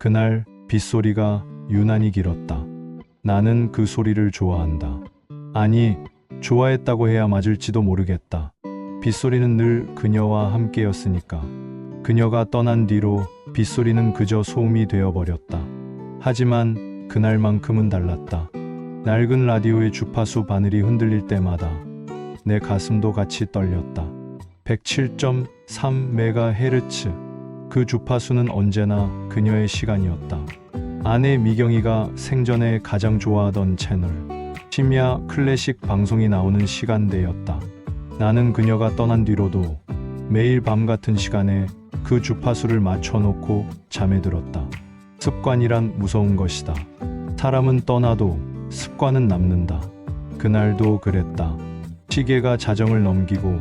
그날 빗소리가 유난히 길었다. 나는 그 소리를 좋아한다. 아니, 좋아했다고 해야 맞을지도 모르겠다. 빗소리는 늘 그녀와 함께였으니까. 그녀가 떠난 뒤로 빗소리는 그저 소음이 되어버렸다. 하지만 그날만큼은 달랐다. 낡은 라디오의 주파수 바늘이 흔들릴 때마다 내 가슴도 같이 떨렸다. 107.3MHz. 그 주파수는 언제나 그녀의 시간이었다. 아내 미경이가 생전에 가장 좋아하던 채널, 심야 클래식 방송이 나오는 시간대였다. 나는 그녀가 떠난 뒤로도 매일 밤 같은 시간에 그 주파수를 맞춰놓고 잠에 들었다. 습관이란 무서운 것이다. 사람은 떠나도 습관은 남는다. 그날도 그랬다. 시계가 자정을 넘기고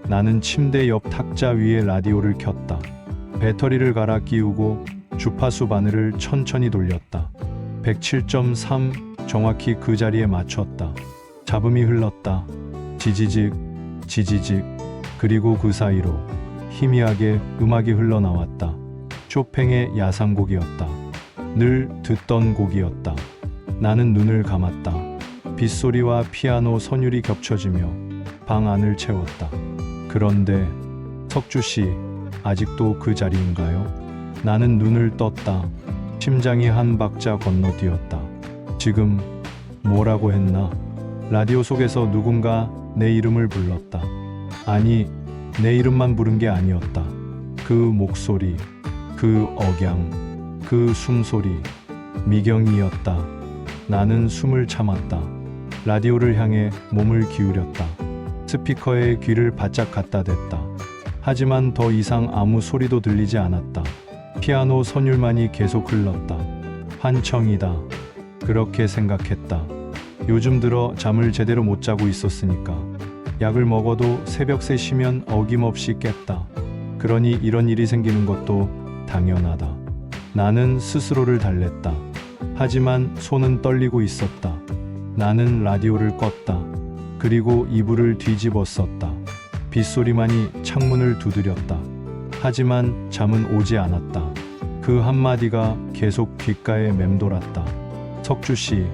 나는 침대 옆 탁자 위에 라디오를 켰다. 배터리를 갈아 끼우고 주파수 바늘을 천천히 돌렸다. 107.3 정확히 그 자리에 맞췄다. 잡음이 흘렀다. 지지직, 지지직. 그리고 그 사이로 희미하게 음악이 흘러나왔다. 쇼팽의 야상곡이었다. 늘 듣던 곡이었다. 나는 눈을 감았다. 빗소리와 피아노 선율이 겹쳐지며 방 안을 채웠다. 그런데 석주 씨, 아직도 그 자리인가요? 나는 눈을 떴다. 심장이 한 박자 건너뛰었다. 지금 뭐라고 했나? 라디오 속에서 누군가 내 이름을 불렀다. 아니, 내 이름만 부른 게 아니었다. 그 목소리, 그 억양, 그 숨소리, 미경이었다. 나는 숨을 참았다. 라디오를 향해 몸을 기울였다. 스피커에 귀를 바짝 갖다 댔다. 하지만 더 이상 아무 소리도 들리지 않았다. 피아노 선율만이 계속 흘렀다. 환청이다. 그렇게 생각했다. 요즘 들어 잠을 제대로 못 자고 있었으니까. 약을 먹어도 새벽 3시면 어김없이 깼다. 그러니 이런 일이 생기는 것도 당연하다. 나는 스스로를 달랬다. 하지만 손은 떨리고 있었다. 나는 라디오를 껐다. 그리고 이불을 뒤집었었다. 빗소리만이 창문을 두드렸다. 하지만 잠은 오지 않았다. 그 한마디가 계속 귓가에 맴돌았다. 석주 씨,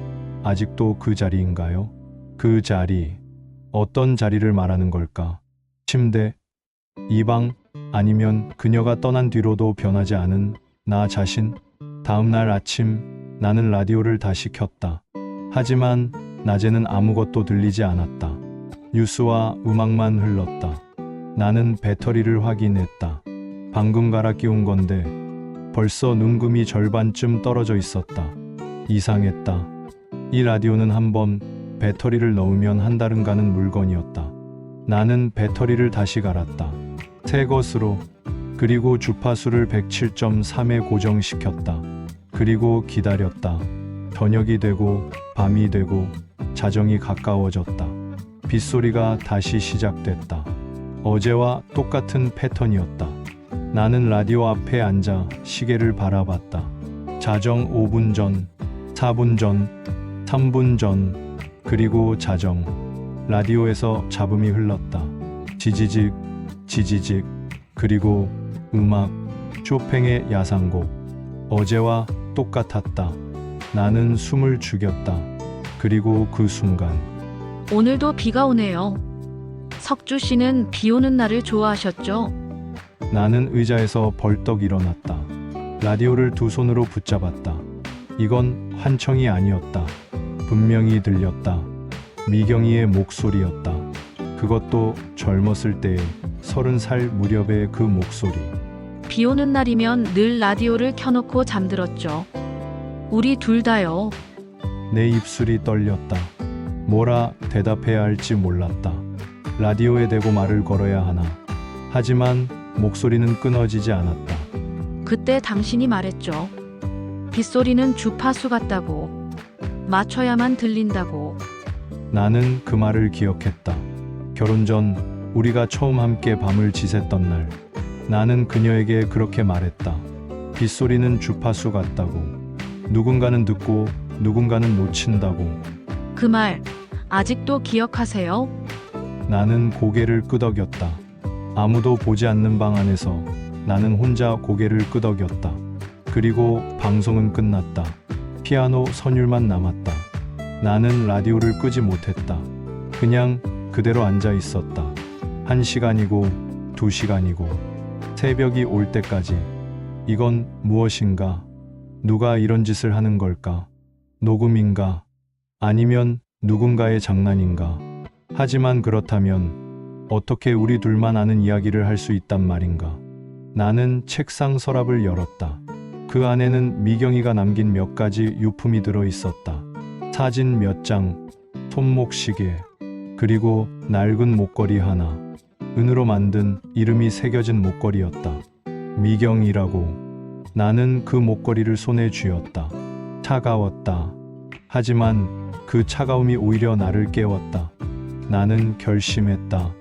아직도 그 자리인가요? 그 자리, 어떤 자리를 말하는 걸까? 침대, 이 방, 아니면 그녀가 떠난 뒤로도 변하지 않은 나 자신? 다음 날 아침, 나는 라디오를 다시 켰다. 하지만 낮에는 아무것도 들리지 않았다. 뉴스와 음악만 흘렀다. 나는 배터리를 확인했다. 방금 갈아 끼운 건데 벌써 눈금이 절반쯤 떨어져 있었다. 이상했다. 이 라디오는 한번 배터리를 넣으면 한 달은 가는 물건이었다. 나는 배터리를 다시 갈았다. 새 것으로. 그리고 주파수를 107.3에 고정시켰다. 그리고 기다렸다. 저녁이 되고 밤이 되고 자정이 가까워졌다. 빗소리가 다시 시작됐다. 어제와 똑같은 패턴이었다. 나는 라디오 앞에 앉아 시계를 바라봤다. 자정 5분 전, 4분 전, 3분 전, 그리고 자정. 라디오에서 잡음이 흘렀다. 지지직, 지지직, 그리고 음악, 쇼팽의 야상곡. 어제와 똑같았다. 나는 숨을 죽였다. 그리고 그 순간 오늘도 비가 오네요. 석주 씨는 비 오는 날을 좋아하셨죠? 나는 의자에서 벌떡 일어났다. 라디오를 두 손으로 붙잡았다. 이건 환청이 아니었다. 분명히 들렸다. 미경이의 목소리였다. 그것도 젊었을 때의 30살 무렵의 그 목소리. 비 오는 날이면 늘 라디오를 켜놓고 잠들었죠. 우리 둘 다요. 내 입술이 떨렸다. 뭐라 대답해야 할지 몰랐다. 라디오에 대고 말을 걸어야 하나. 하지만 목소리는 끊어지지 않았다. 그때 당신이 말했죠. 빗소리는 주파수 같다고. 맞춰야만 들린다고. 나는 그 말을 기억했다. 결혼 전 우리가 처음 함께 밤을 지샜던 날, 나는 그녀에게 그렇게 말했다. 빗소리는 주파수 같다고. 누군가는 듣고 누군가는 놓친다고. 그 말 아직도 기억하세요? 나는 고개를 끄덕였다. 아무도 보지 않는 방 안에서 나는 혼자 고개를 끄덕였다. 그리고 방송은 끝났다. 피아노 선율만 남았다. 나는 라디오를 끄지 못했다. 그냥 그대로 앉아 있었다. 1시간이고 2시간이고 새벽이 올 때까지. 이건 무엇인가? 누가 이런 짓을 하는 걸까? 녹음인가? 아니면 누군가의 장난인가? 하지만 그렇다면 어떻게 우리 둘만 아는 이야기를 할 수 있단 말인가? 나는 책상 서랍을 열었다. 그 안에는 미경이가 남긴 몇 가지 유품이 들어 있었다. 사진 몇 장, 손목시계, 그리고 낡은 목걸이 하나. 은으로 만든 이름이 새겨진 목걸이였다. 미경이라고. 나는 그 목걸이를 손에 쥐었다. 차가웠다. 하지만 그 차가움이 오히려 나를 깨웠다. 나는 결심했다.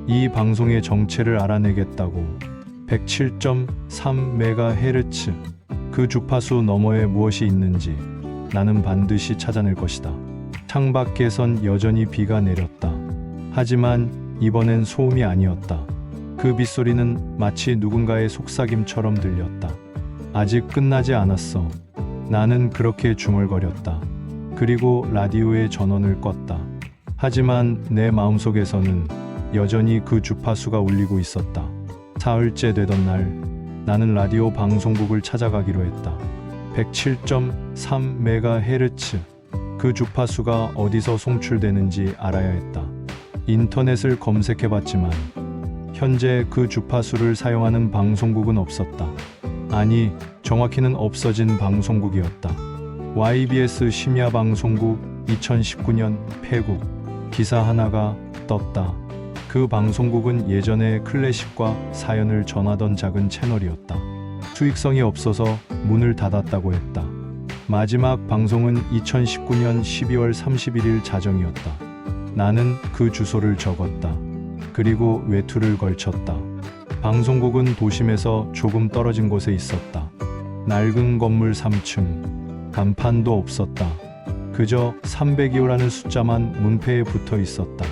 이 방송의 정체를 알아내겠다고. 107.3MHz. 그 주파수 너머에 무엇이 있는지 나는 반드시 찾아낼 것이다. 창밖에선 여전히 비가 내렸다. 하지만 이번엔 소음이 아니었다. 그 빗소리는 마치 누군가의 속삭임처럼 들렸다. 아직 끝나지 않았어. 나는 그렇게 중얼거렸다. 그리고 라디오의 전원을 껐다. 하지만 내 마음속에서는 여전히 그 주파수가 울리고 있었다. 사흘째 되던 날, 나는 라디오 방송국을 찾아가기로 했다. 107.3MHz. 그 주파수가 어디서 송출되는지 알아야 했다. 인터넷을 검색해봤지만 현재 그 주파수를 사용하는 방송국은 없었다. 아니, 정확히는 없어진 방송국이었다. YBS 심야방송국 2019년 폐국. 기사 하나가 떴다. 그 방송국은 예전에 클래식과 사연을 전하던 작은 채널이었다. 수익성이 없어서 문을 닫았다고 했다. 마지막 방송은 2019년 12월 31일 자정이었다. 나는 그 주소를 적었다. 그리고 외투를 걸쳤다. 방송국은 도심에서 조금 떨어진 곳에 있었다. 낡은 건물 3층. 간판도 없었다. 그저 302호라는 숫자만 문패에 붙어 있었다.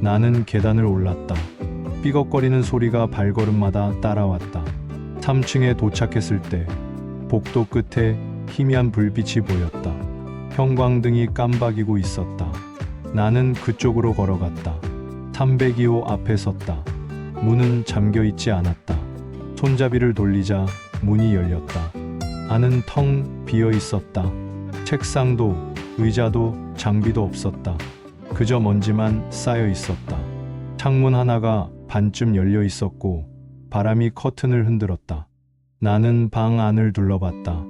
나는 계단을 올랐다. 삐걱거리는 소리가 발걸음마다 따라왔다. 3층에 도착했을 때 복도 끝에 희미한 불빛이 보였다. 형광등이 깜박이고 있었다. 나는 그쪽으로 걸어갔다. 302호 앞에 섰다. 문은 잠겨 있지 않았다. 손잡이를 돌리자 문이 열렸다. 안은 텅 비어 있었다. 책상도 의자도 장비도 없었다. 그저 먼지만 쌓여 있었다. 창문 하나가 반쯤 열려 있었고 바람이 커튼을 흔들었다. 나는 방 안을 둘러봤다.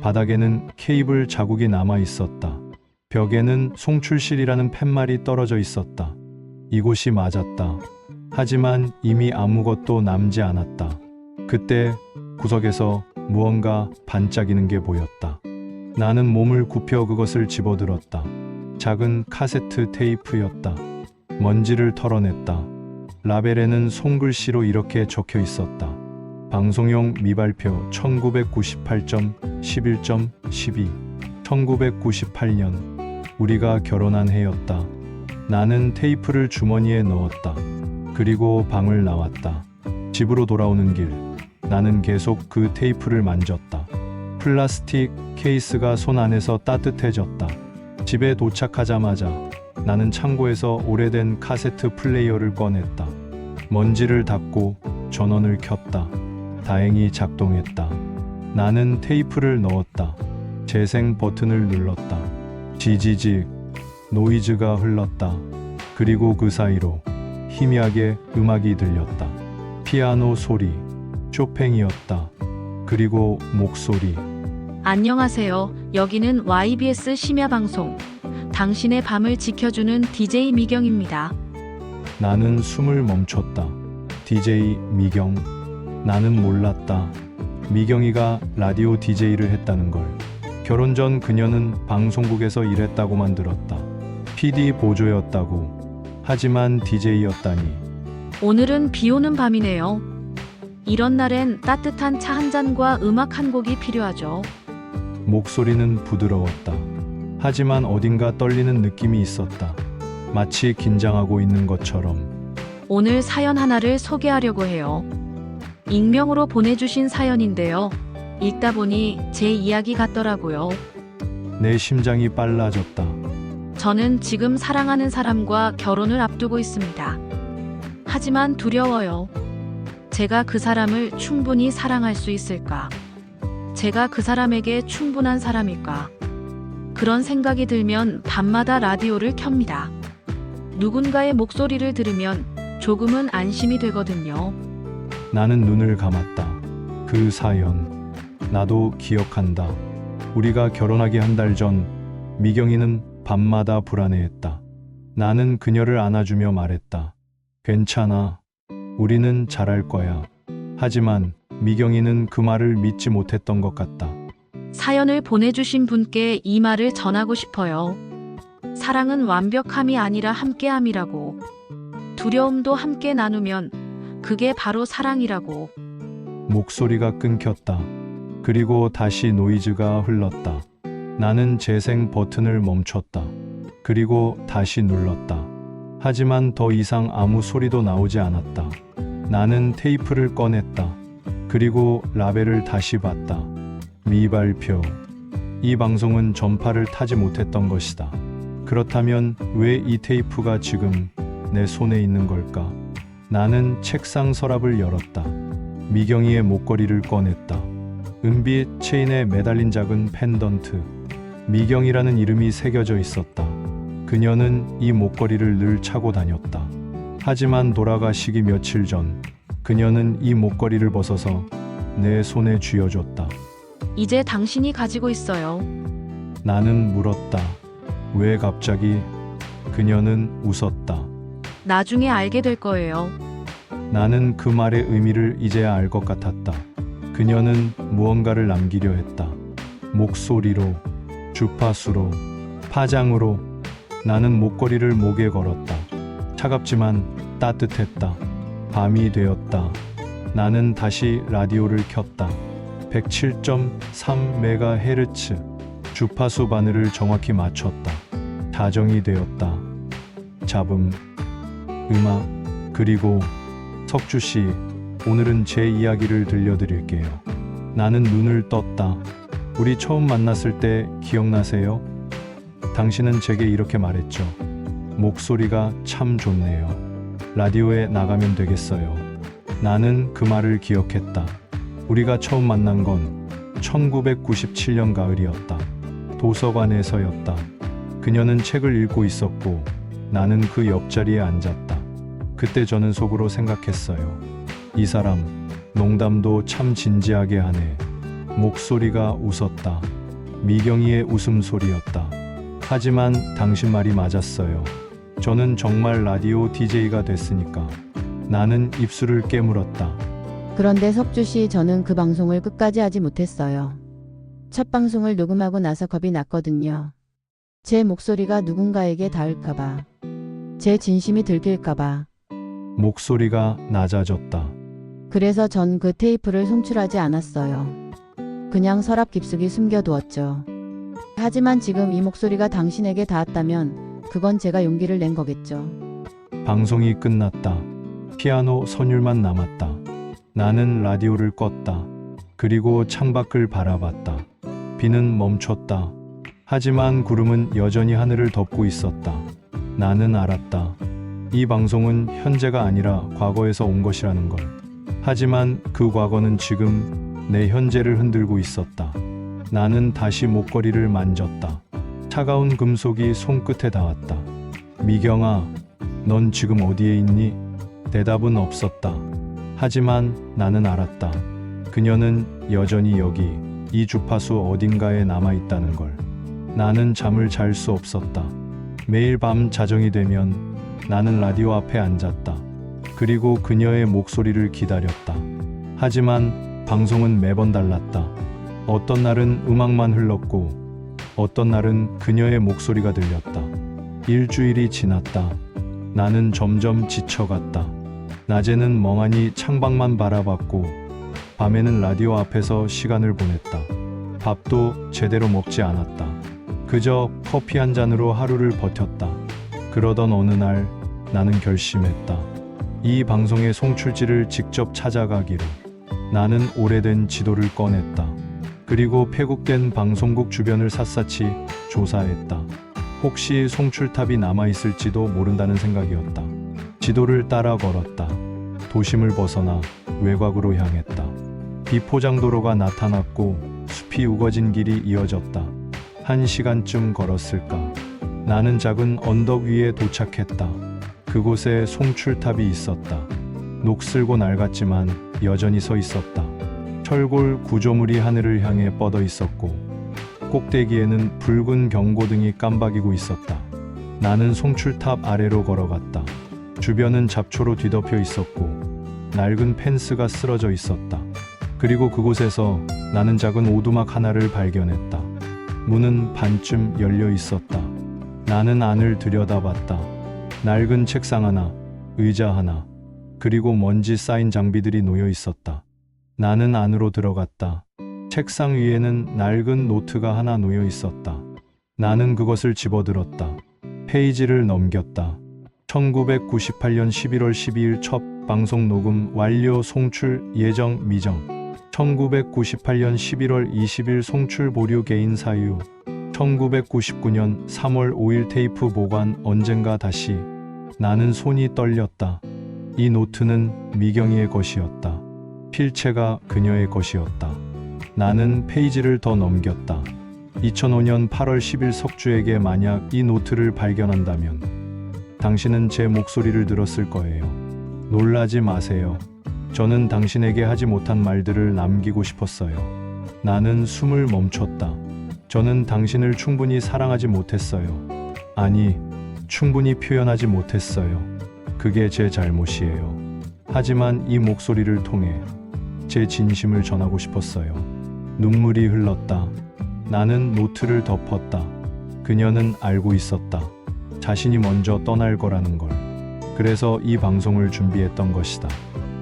바닥에는 케이블 자국이 남아 있었다. 벽에는 송출실이라는 팻말이 떨어져 있었다. 이곳이 맞았다. 하지만 이미 아무것도 남지 않았다. 그때 구석에서 무언가 반짝이는 게 보였다. 나는 몸을 굽혀 그것을 집어들었다. 작은 카세트 테이프였다. 먼지를 털어냈다. 라벨에는 손글씨로 이렇게 적혀 있었다. 방송용 미발표 1998.11.12 1998년 우리가 결혼한 해였다. 나는 테이프를 주머니에 넣었다. 그리고 방을 나왔다. 집으로 돌아오는 길, 나는 계속 그 테이프를 만졌다. 플라스틱 케이스가 손 안에서 따뜻해졌다. 집에 도착하자마자 나는 창고에서 오래된 카세트 플레이어를 꺼냈다. 먼지를 닦고 전원을 켰다. 다행히 작동했다. 나는 테이프를 넣었다. 재생 버튼을 눌렀다. 지지직 노이즈가 흘렀다. 그리고 그 사이로 희미하게 음악이 들렸다. 피아노 소리, 쇼팽이었다. 그리고 목소리. 안녕하세요. 여기는 YBS 심야방송. 당신의 밤을 지켜주는 DJ 미경입니다. 나는 숨을 멈췄다. DJ 미경. 나는 몰랐다. 미경이가 라디오 DJ를 했다는 걸. 결혼 전 그녀는 방송국에서 일했다고만 들었다. PD 보조였다고. 하지만 DJ였다니. 오늘은 비 오는 밤이네요. 이런 날엔 따뜻한 차 한 잔과 음악 한 곡이 필요하죠. 목소리는 부드러웠다. 하지만 어딘가 떨리는 느낌이 있었다. 마치 긴장하고 있는 것처럼. 오늘 사연 하나를 소개하려고 해요. 익명으로 보내주신 사연인데요. 읽다 보니 제 이야기 같더라고요. 내 심장이 빨라졌다. 저는 지금 사랑하는 사람과 결혼을 앞두고 있습니다. 하지만 두려워요. 제가 그 사람을 충분히 사랑할 수 있을까? 제가 그 사람에게 충분한 사람일까? 그런 생각이 들면 밤마다 라디오를 켭니다. 누군가의 목소리를 들으면 조금은 안심이 되거든요. 나는 눈을 감았다. 그 사연, 나도 기억한다. 우리가 결혼하기 한 달 전, 미경이는 밤마다 불안해했다. 나는 그녀를 안아주며 말했다. 괜찮아. 우리는 잘할 거야. 하지만 미경이는 그 말을 믿지 못했던 것 같다. 사연을 보내주신 분께 이 말을 전하고 싶어요. 사랑은 완벽함이 아니라 함께함이라고. 두려움도 함께 나누면 그게 바로 사랑이라고. 목소리가 끊겼다. 그리고 다시 노이즈가 흘렀다. 나는 재생 버튼을 멈췄다. 그리고 다시 눌렀다. 하지만 더 이상 아무 소리도 나오지 않았다. 나는 테이프를 꺼냈다. 그리고 라벨을 다시 봤다. 미발표. 이 방송은 전파를 타지 못했던 것이다. 그렇다면 왜 이 테이프가 지금 내 손에 있는 걸까? 나는 책상 서랍을 열었다. 미경이의 목걸이를 꺼냈다. 은빛 체인에 매달린 작은 펜던트. 미경이라는 이름이 새겨져 있었다. 그녀는 이 목걸이를 늘 차고 다녔다. 하지만 돌아가시기 며칠 전, 그녀는 이 목걸이를 벗어서 내 손에 쥐어줬다. 이제 당신이 가지고 있어요. 나는 물었다. 왜 갑자기? 그녀는 웃었다. 나중에 알게 될 거예요. 나는 그 말의 의미를 이제야 알 것 같았다. 그녀는 무언가를 남기려 했다. 목소리로, 주파수로, 파장으로. 나는 목걸이를 목에 걸었다. 차갑지만 따뜻했다. 밤이 되었다. 나는 다시 라디오를 켰다. 107.3MHz. 주파수 바늘을 정확히 맞췄다. 자정이 되었다. 잡음, 음악, 그리고 석주 씨, 오늘은 제 이야기를 들려드릴게요. 나는 눈을 떴다. 우리 처음 만났을 때 기억나세요? 당신은 제게 이렇게 말했죠. 목소리가 참 좋네요. 라디오에 나가면 되겠어요. 나는 그 말을 기억했다. 우리가 처음 만난 건 1997년 가을이었다. 도서관에서였다. 그녀는 책을 읽고 있었고 나는 그 옆자리에 앉았다. 그때 저는 속으로 생각했어요. 이 사람 농담도 참 진지하게 하네. 목소리가 웃었다. 미경이의 웃음소리였다. 하지만 당신 말이 맞았어요. 저는 정말 라디오 DJ가 됐으니까. 나는 입술을 깨물었다. 그런데 석주 씨, 저는 그 방송을 끝까지 하지 못했어요. 첫 방송을 녹음하고 나서 겁이 났거든요. 제 목소리가 누군가에게 닿을까봐. 제 진심이 들킬까봐. 목소리가 낮아졌다. 그래서 전 그 테이프를 송출하지 않았어요. 그냥 서랍 깊숙이 숨겨두었죠. 하지만 지금 이 목소리가 당신에게 닿았다면 그건 제가 용기를 낸 거겠죠. 방송이 끝났다. 피아노 선율만 남았다. 나는 라디오를 껐다. 그리고 창밖을 바라봤다. 비는 멈췄다. 하지만 구름은 여전히 하늘을 덮고 있었다. 나는 알았다. 이 방송은 현재가 아니라 과거에서 온 것이라는 걸. 하지만 그 과거는 지금 내 현재를 흔들고 있었다. 나는 다시 목걸이를 만졌다. 차가운 금속이 손끝에 닿았다. 미경아, 넌 지금 어디에 있니? 대답은 없었다. 하지만 나는 알았다. 그녀는 여전히 여기, 이 주파수 어딘가에 남아있다는 걸. 나는 잠을 잘 수 없었다. 매일 밤 자정이 되면 나는 라디오 앞에 앉았다. 그리고 그녀의 목소리를 기다렸다. 하지만 방송은 매번 달랐다. 어떤 날은 음악만 흘렀고 어떤 날은 그녀의 목소리가 들렸다. 일주일이 지났다. 나는 점점 지쳐갔다. 낮에는 멍하니 창밖만 바라봤고 밤에는 라디오 앞에서 시간을 보냈다. 밥도 제대로 먹지 않았다. 그저 커피 한 잔으로 하루를 버텼다. 그러던 어느 날 나는 결심했다. 이 방송의 송출지를 직접 찾아가기로. 나는 오래된 지도를 꺼냈다. 그리고 폐국된 방송국 주변을 샅샅이 조사했다. 혹시 송출탑이 남아있을지도 모른다는 생각이었다. 지도를 따라 걸었다. 도심을 벗어나 외곽으로 향했다. 비포장도로가 나타났고 숲이 우거진 길이 이어졌다. 1시간쯤 걸었을까. 나는 작은 언덕 위에 도착했다. 그곳에 송출탑이 있었다. 녹슬고 낡았지만 여전히 서 있었다. 철골 구조물이 하늘을 향해 뻗어 있었고 꼭대기에는 붉은 경고등이 깜박이고 있었다. 나는 송출탑 아래로 걸어갔다. 주변은 잡초로 뒤덮여 있었고 낡은 펜스가 쓰러져 있었다. 그리고 그곳에서 나는 작은 오두막 하나를 발견했다. 문은 반쯤 열려 있었다. 나는 안을 들여다봤다. 낡은 책상 하나, 의자 하나, 그리고 먼지 쌓인 장비들이 놓여 있었다. 나는 안으로 들어갔다. 책상 위에는 낡은 노트가 하나 놓여 있었다. 나는 그것을 집어들었다. 페이지를 넘겼다. 1998년 11월 12일 첫 방송 녹음 완료 송출 예정 미정 1998년 11월 20일 송출 보류 개인 사유 1999년 3월 5일 테이프 보관 언젠가 다시 나는 손이 떨렸다. 이 노트는 미경이의 것이었다. 필체가 그녀의 것이었다. 나는 페이지를 더 넘겼다. 2005년 8월 10일 석주에게 만약 이 노트를 발견한다면 당신은 제 목소리를 들었을 거예요. 놀라지 마세요. 저는 당신에게 하지 못한 말들을 남기고 싶었어요. 나는 숨을 멈췄다. 저는 당신을 충분히 사랑하지 못했어요. 아니, 충분히 표현하지 못했어요. 그게 제 잘못이에요. 하지만 이 목소리를 통해 제 진심을 전하고 싶었어요. 눈물이 흘렀다. 나는 노트를 덮었다. 그녀는 알고 있었다. 자신이 먼저 떠날 거라는 걸. 그래서 이 방송을 준비했던 것이다.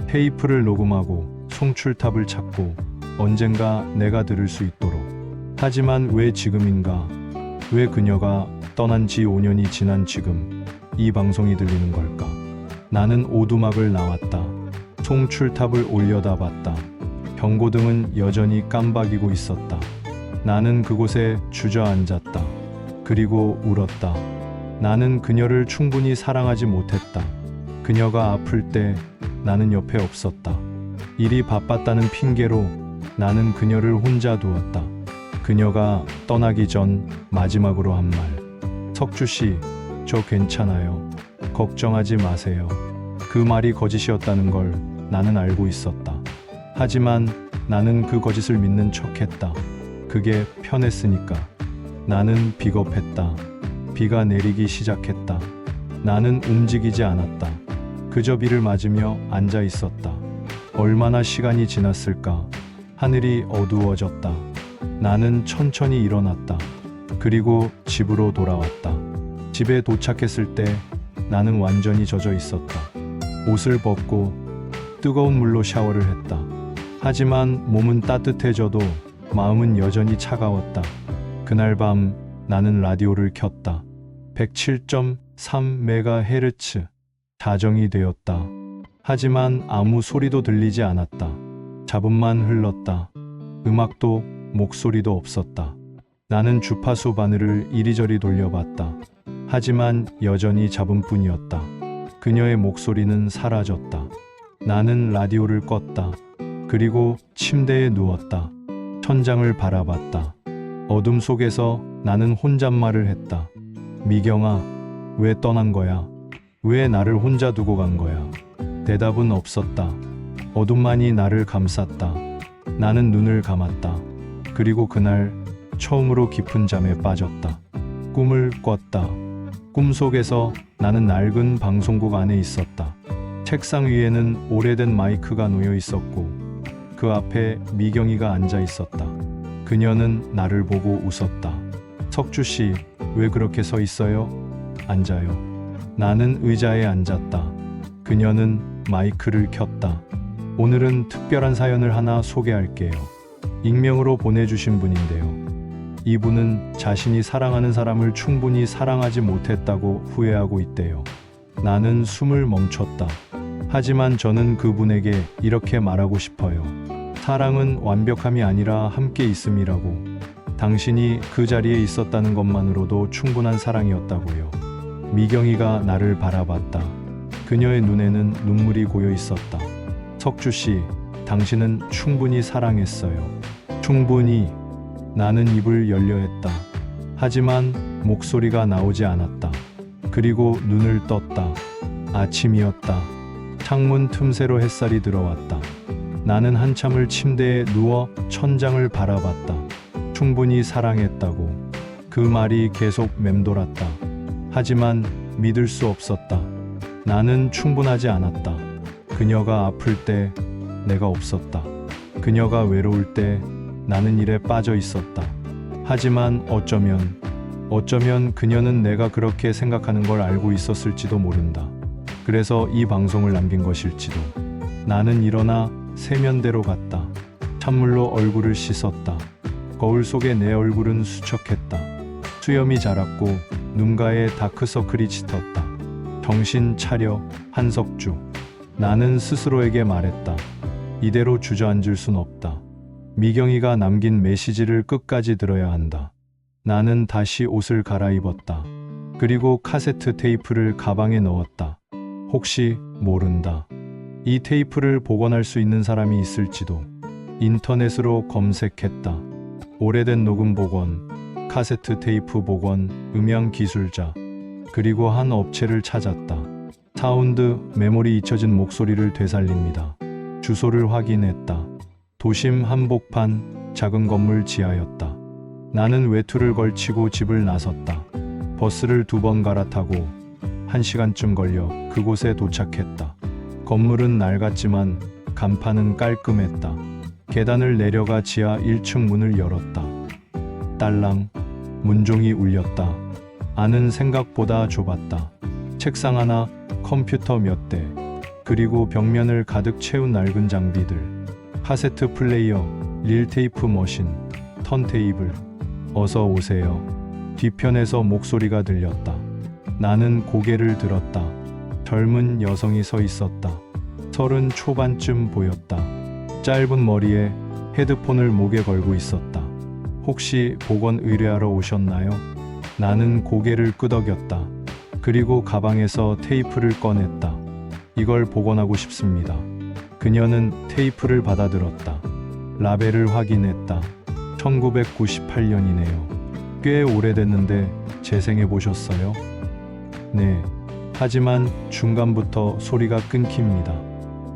테이프를 녹음하고 송출탑을 찾고 언젠가 내가 들을 수 있도록. 하지만 왜 지금인가? 왜 그녀가 떠난 지 5년이 지난 지금 이 방송이 들리는 걸까? 나는 오두막을 나왔다. 송출탑을 올려다봤다. 경고등은 여전히 깜박이고 있었다. 나는 그곳에 주저앉았다. 그리고 울었다. 나는 그녀를 충분히 사랑하지 못했다. 그녀가 아플 때 나는 옆에 없었다. 일이 바빴다는 핑계로 나는 그녀를 혼자 두었다. 그녀가 떠나기 전 마지막으로 한 말. 석주 씨, 저 괜찮아요. 걱정하지 마세요. 그 말이 거짓이었다는 걸 나는 알고 있었다. 하지만 나는 그 거짓을 믿는 척했다. 그게 편했으니까. 나는 비겁했다. 비가 내리기 시작했다. 나는 움직이지 않았다. 그저 비를 맞으며 앉아 있었다. 얼마나 시간이 지났을까? 하늘이 어두워졌다. 나는 천천히 일어났다. 그리고 집으로 돌아왔다. 집에 도착했을 때 나는 완전히 젖어 있었다. 옷을 벗고 뜨거운 물로 샤워를 했다. 하지만 몸은 따뜻해져도 마음은 여전히 차가웠다. 그날 밤 나는 라디오를 켰다. 107.3MHz 자정이 되었다. 하지만 아무 소리도 들리지 않았다. 잡음만 흘렀다. 음악도 목소리도 없었다. 나는 주파수 바늘을 이리저리 돌려봤다. 하지만 여전히 잡음뿐이었다. 그녀의 목소리는 사라졌다. 나는 라디오를 껐다. 그리고 침대에 누웠다. 천장을 바라봤다. 어둠 속에서 나는 혼잣말을 했다. 미경아, 왜 떠난 거야? 왜 나를 혼자 두고 간 거야? 대답은 없었다. 어둠만이 나를 감쌌다. 나는 눈을 감았다. 그리고 그날 처음으로 깊은 잠에 빠졌다. 꿈을 꿨다. 꿈속에서 나는 낡은 방송국 안에 있었다. 책상 위에는 오래된 마이크가 놓여 있었고 그 앞에 미경이가 앉아 있었다. 그녀는 나를 보고 웃었다. 석주 씨, 왜 그렇게 서 있어요? 앉아요. 나는 의자에 앉았다. 그녀는 마이크를 켰다. 오늘은 특별한 사연을 하나 소개할게요. 익명으로 보내주신 분인데요. 이분은 자신이 사랑하는 사람을 충분히 사랑하지 못했다고 후회하고 있대요. 나는 숨을 멈췄다. 하지만 저는 그분에게 이렇게 말하고 싶어요. 사랑은 완벽함이 아니라 함께 있음이라고. 당신이 그 자리에 있었다는 것만으로도 충분한 사랑이었다고요. 미경이가 나를 바라봤다. 그녀의 눈에는 눈물이 고여 있었다. 석주 씨, 당신은 충분히 사랑했어요. 충분히. 나는 입을 열려 했다. 하지만 목소리가 나오지 않았다. 그리고 눈을 떴다. 아침이었다. 창문 틈새로 햇살이 들어왔다. 나는 한참을 침대에 누워 천장을 바라봤다. 충분히 사랑했다고. 그 말이 계속 맴돌았다. 하지만 믿을 수 없었다. 나는 충분하지 않았다. 그녀가 아플 때 내가 없었다. 그녀가 외로울 때 나는 일에 빠져 있었다. 하지만 어쩌면 그녀는 내가 그렇게 생각하는 걸 알고 있었을지도 모른다. 그래서 이 방송을 남긴 것일지도. 나는 일어나 세면대로 갔다. 찬물로 얼굴을 씻었다. 거울 속에 내 얼굴은 수척했다. 수염이 자랐고 눈가에 다크서클이 짙었다. 정신 차려, 한석주. 나는 스스로에게 말했다. 이대로 주저앉을 순 없다. 미경이가 남긴 메시지를 끝까지 들어야 한다. 나는 다시 옷을 갈아입었다. 그리고 카세트 테이프를 가방에 넣었다. 혹시 모른다. 이 테이프를 복원할 수 있는 사람이 있을지도. 인터넷으로 검색했다. 오래된 녹음 복원, 카세트 테이프 복원, 음향 기술자, 그리고 한 업체를 찾았다. 사운드, 메모리 잊혀진 목소리를 되살립니다. 주소를 확인했다. 도심 한복판 작은 건물 지하였다. 나는 외투를 걸치고 집을 나섰다. 버스를 2번 갈아타고 1시간쯤 걸려 그곳에 도착했다. 건물은 낡았지만 간판은 깔끔했다. 계단을 내려가 지하 1층 문을 열었다. 딸랑, 문종이 울렸다. 안은 생각보다 좁았다. 책상 하나, 컴퓨터 몇 대, 그리고 벽면을 가득 채운 낡은 장비들. 카세트 플레이어, 릴테이프 머신, 턴테이블. 어서 오세요. 뒤편에서 목소리가 들렸다. 나는 고개를 들었다. 젊은 여성이 서 있었다. 30 초반쯤 보였다. 짧은 머리에 헤드폰을 목에 걸고 있었다. 혹시 복원 의뢰하러 오셨나요? 나는 고개를 끄덕였다. 그리고 가방에서 테이프를 꺼냈다. 이걸 복원하고 싶습니다. 그녀는 테이프를 받아들었다. 라벨을 확인했다. 1998년이네요. 꽤 오래됐는데 재생해 보셨어요? 네. 하지만 중간부터 소리가 끊깁니다.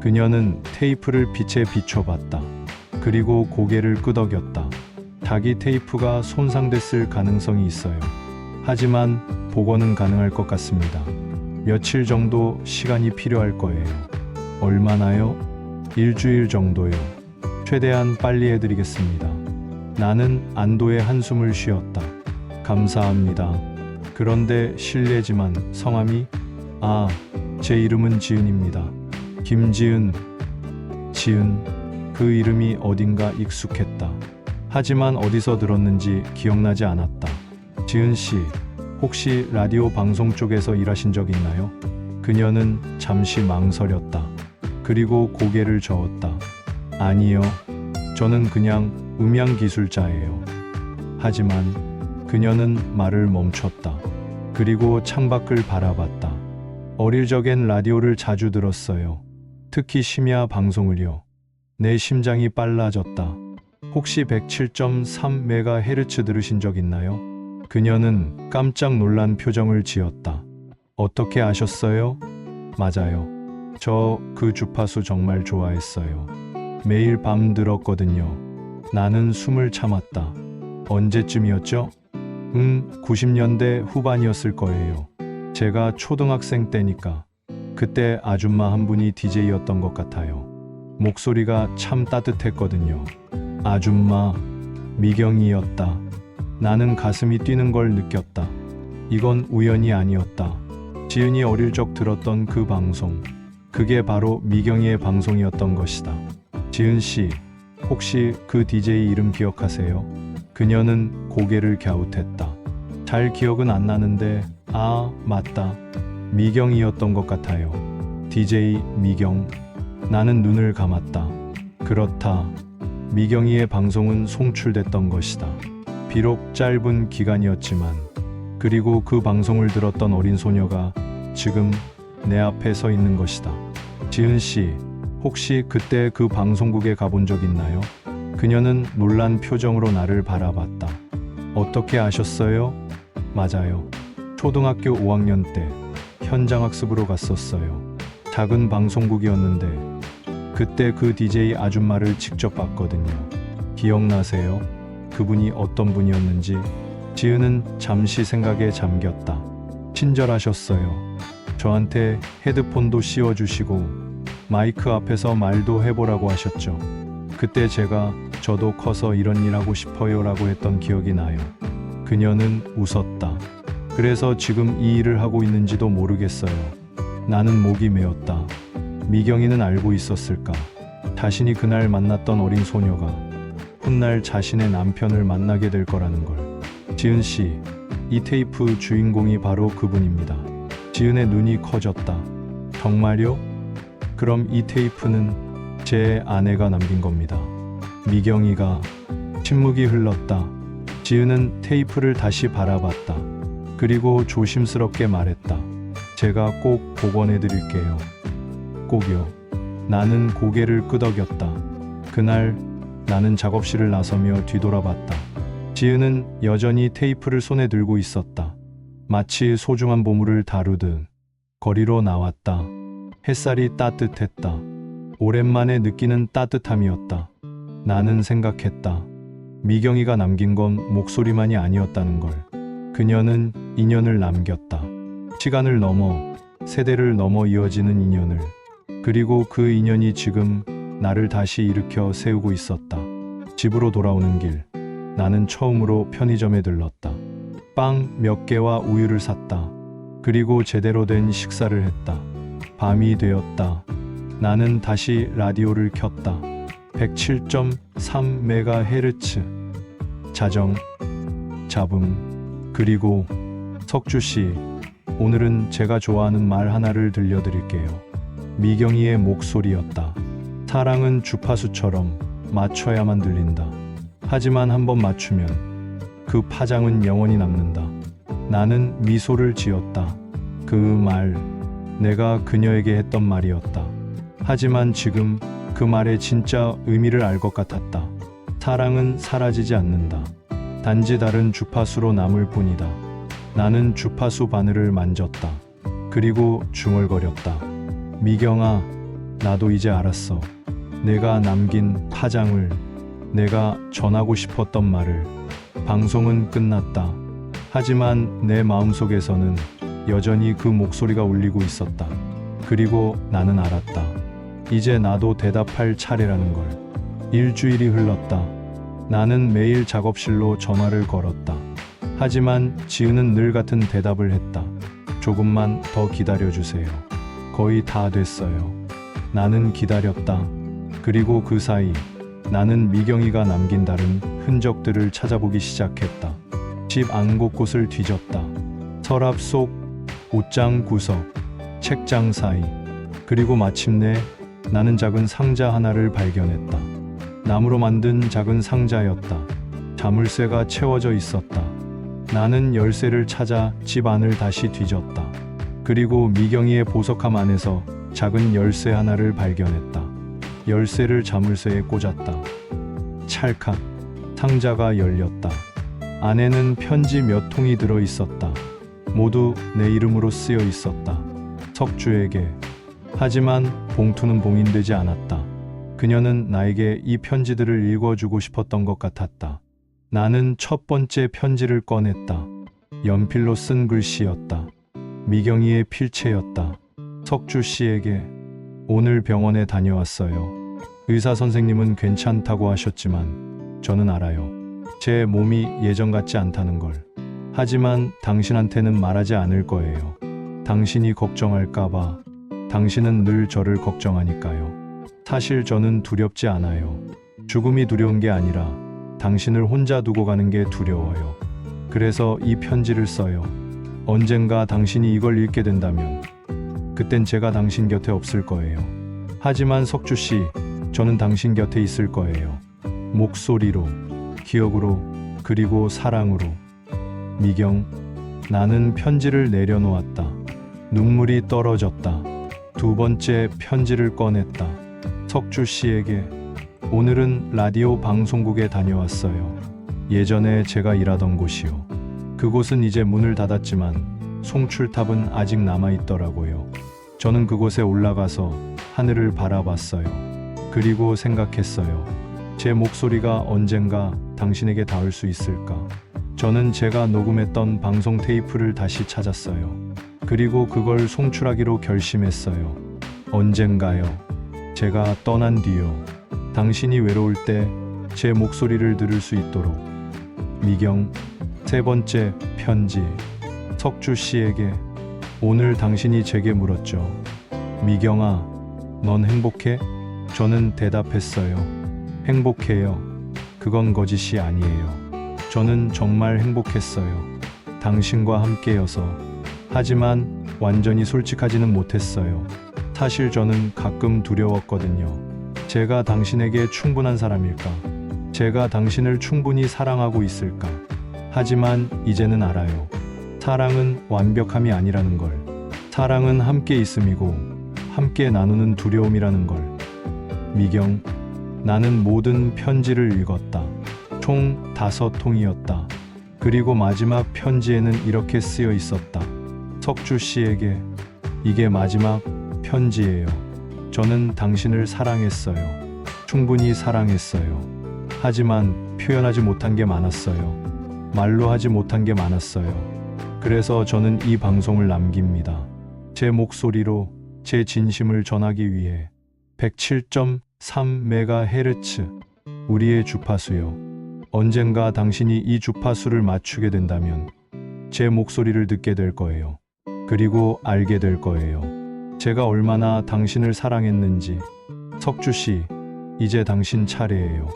그녀는 테이프를 빛에 비춰봤다. 그리고 고개를 끄덕였다. 자기 테이프가 손상됐을 가능성이 있어요. 하지만 복원은 가능할 것 같습니다. 며칠 정도 시간이 필요할 거예요. 얼마나요? 일주일 정도요. 최대한 빨리 해드리겠습니다. 나는 안도의 한숨을 쉬었다. 감사합니다. 그런데 실례지만 성함이? 제 이름은 지은입니다. 김지은. 지은. 그 이름이 어딘가 익숙했다. 하지만 어디서 들었는지 기억나지 않았다. 지은 씨, 혹시 라디오 방송 쪽에서 일하신 적 있나요? 그녀는 잠시 망설였다. 그리고 고개를 저었다. 아니요. 저는 그냥 음향 기술자예요. 하지만 그녀는 말을 멈췄다. 그리고 창밖을 바라봤다. 어릴 적엔 라디오를 자주 들었어요. 특히 심야 방송을요. 내 심장이 빨라졌다. 혹시 107.3MHz 들으신 적 있나요? 그녀는 깜짝 놀란 표정을 지었다. 어떻게 아셨어요? 맞아요. 저 그 주파수 정말 좋아했어요. 매일 밤 들었거든요. 나는 숨을 참았다. 언제쯤이었죠? 90년대 후반이었을 거예요. 제가 초등학생 때니까. 그때 아줌마 한 분이 DJ였던 것 같아요. 목소리가 참 따뜻했거든요. 아줌마, 미경이었다. 나는 가슴이 뛰는 걸 느꼈다. 이건 우연이 아니었다. 지은이 어릴 적 들었던 그 방송. 그게 바로 미경이의 방송이었던 것이다. 지은 씨, 혹시 그 DJ 이름 기억하세요? 그녀는 고개를 갸웃했다. 잘 기억은 안 나는데, 맞다. 미경이었던 것 같아요. DJ 미경. 나는 눈을 감았다. 그렇다. 미경이의 방송은 송출됐던 것이다. 비록 짧은 기간이었지만, 그리고 그 방송을 들었던 어린 소녀가 지금 내 앞에 서 있는 것이다. 지은 씨, 혹시 그때 그 방송국에 가본 적 있나요? 그녀는 놀란 표정으로 나를 바라봤다. 어떻게 아셨어요? 맞아요. 초등학교 5학년 때 현장 학습으로 갔었어요. 작은 방송국이었는데 그때 그 DJ 아줌마를 직접 봤거든요. 기억나세요? 그분이 어떤 분이었는지. 지은은 잠시 생각에 잠겼다. 친절하셨어요. 저한테 헤드폰도 씌워주시고 마이크 앞에서 말도 해보라고 하셨죠. 그때 제가 저도 커서 이런 일 하고 싶어요 라고 했던 기억이 나요. 그녀는 웃었다. 그래서 지금 이 일을 하고 있는지도 모르겠어요. 나는 목이 메었다. 미경이는 알고 있었을까? 자신이 그날 만났던 어린 소녀가 훗날 자신의 남편을 만나게 될 거라는 걸. 지은 씨, 이 테이프 주인공이 바로 그분입니다. 지은의 눈이 커졌다. 정말요? 그럼 이 테이프는 제 아내가 남긴 겁니다. 미경이가. 침묵이 흘렀다. 지은은 테이프를 다시 바라봤다. 그리고 조심스럽게 말했다. 제가 꼭 복원해 드릴게요. 꼭요. 나는 고개를 끄덕였다. 그날 나는 작업실을 나서며 뒤돌아봤다. 지은은 여전히 테이프를 손에 들고 있었다. 마치 소중한 보물을 다루듯 거리로 나왔다. 햇살이 따뜻했다. 오랜만에 느끼는 따뜻함이었다. 나는 생각했다. 미경이가 남긴 건 목소리만이 아니었다는 걸. 그녀는 인연을 남겼다. 시간을 넘어, 세대를 넘어 이어지는 인연을. 그리고 그 인연이 지금 나를 다시 일으켜 세우고 있었다. 집으로 돌아오는 길, 나는 처음으로 편의점에 들렀다. 빵 몇 개와 우유를 샀다. 그리고 제대로 된 식사를 했다. 밤이 되었다. 나는 다시 라디오를 켰다. 107.3MHz. 자정, 잡음. 그리고 석주 씨, 오늘은 제가 좋아하는 말 하나를 들려드릴게요. 미경이의 목소리였다. 사랑은 주파수처럼 맞춰야만 들린다. 하지만 한번 맞추면 그 파장은 영원히 남는다. 나는 미소를 지었다. 그 말, 내가 그녀에게 했던 말이었다. 하지만 지금 그 말의 진짜 의미를 알 것 같았다. 사랑은 사라지지 않는다. 단지 다른 주파수로 남을 뿐이다. 나는 주파수 바늘을 만졌다. 그리고 중얼거렸다. 미경아, 나도 이제 알았어. 내가 남긴 파장을, 내가 전하고 싶었던 말을. 방송은 끝났다. 하지만 내 마음속에서는 여전히 그 목소리가 울리고 있었다. 그리고 나는 알았다. 이제 나도 대답할 차례라는 걸. 일주일이 흘렀다. 나는 매일 작업실로 전화를 걸었다. 하지만 지은은 늘 같은 대답을 했다. 조금만 더 기다려주세요. 거의 다 됐어요. 나는 기다렸다. 그리고 그 사이 나는 미경이가 남긴 다른 흔적들을 찾아보기 시작했다. 집 안 곳곳을 뒤졌다. 서랍 속, 옷장 구석, 책장 사이. 그리고 마침내 나는 작은 상자 하나를 발견했다. 나무로 만든 작은 상자였다. 자물쇠가 채워져 있었다. 나는 열쇠를 찾아 집 안을 다시 뒤졌다. 그리고 미경이의 보석함 안에서 작은 열쇠 하나를 발견했다. 열쇠를 자물쇠에 꽂았다. 찰칵, 상자가 열렸다. 안에는 편지 몇 통이 들어 있었다. 모두 내 이름으로 쓰여 있었다. 석주에게. 하지만 봉투는 봉인되지 않았다. 그녀는 나에게 이 편지들을 읽어주고 싶었던 것 같았다. 나는 첫 번째 편지를 꺼냈다. 연필로 쓴 글씨였다. 미경이의 필체였다. 석주 씨에게. 오늘 병원에 다녀왔어요. 의사 선생님은 괜찮다고 하셨지만 저는 알아요. 제 몸이 예전 같지 않다는 걸. 하지만 당신한테는 말하지 않을 거예요. 당신이 걱정할까봐. 당신은 늘 저를 걱정하니까요. 사실 저는 두렵지 않아요. 죽음이 두려운 게 아니라 당신을 혼자 두고 가는 게 두려워요. 그래서 이 편지를 써요. 언젠가 당신이 이걸 읽게 된다면 그땐 제가 당신 곁에 없을 거예요. 하지만 석주 씨, 저는 당신 곁에 있을 거예요. 목소리로, 기억으로, 그리고 사랑으로. 미경, 나는 편지를 내려놓았다. 눈물이 떨어졌다. 두 번째 편지를 꺼냈다. 석주 씨에게. 오늘은 라디오 방송국에 다녀왔어요. 예전에 제가 일하던 곳이요. 그곳은 이제 문을 닫았지만 송출탑은 아직 남아있더라고요. 저는 그곳에 올라가서 하늘을 바라봤어요. 그리고 생각했어요. 제 목소리가 언젠가 당신에게 닿을 수 있을까? 저는 제가 녹음했던 방송 테이프를 다시 찾았어요. 그리고 그걸 송출하기로 결심했어요. 언젠가요. 제가 떠난 뒤요. 당신이 외로울 때 제 목소리를 들을 수 있도록. 미경, 세 번째 편지. 석주 씨에게. 오늘 당신이 제게 물었죠. 미경아, 넌 행복해? 저는 대답했어요. 행복해요. 그건 거짓이 아니에요. 저는 정말 행복했어요. 당신과 함께여서. 하지만 완전히 솔직하지는 못했어요. 사실 저는 가끔 두려웠거든요. 제가 당신에게 충분한 사람일까? 제가 당신을 충분히 사랑하고 있을까? 하지만 이제는 알아요. 사랑은 완벽함이 아니라는 걸. 사랑은 함께 있음이고 함께 나누는 두려움이라는 걸. 미경, 나는 모든 편지를 읽었다. 총 5통이었다. 그리고 마지막 편지에는 이렇게 쓰여 있었다. 석주 씨에게. 이게 마지막 편지예요. 저는 당신을 사랑했어요. 충분히 사랑했어요. 하지만 표현하지 못한 게 많았어요. 말로 하지 못한 게 많았어요. 그래서 저는 이 방송을 남깁니다. 제 목소리로 제 진심을 전하기 위해. 107.3MHz 우리의 주파수요. 언젠가 당신이 이 주파수를 맞추게 된다면 제 목소리를 듣게 될 거예요. 그리고 알게 될 거예요. 제가 얼마나 당신을 사랑했는지. 석주 씨, 이제 당신 차례예요.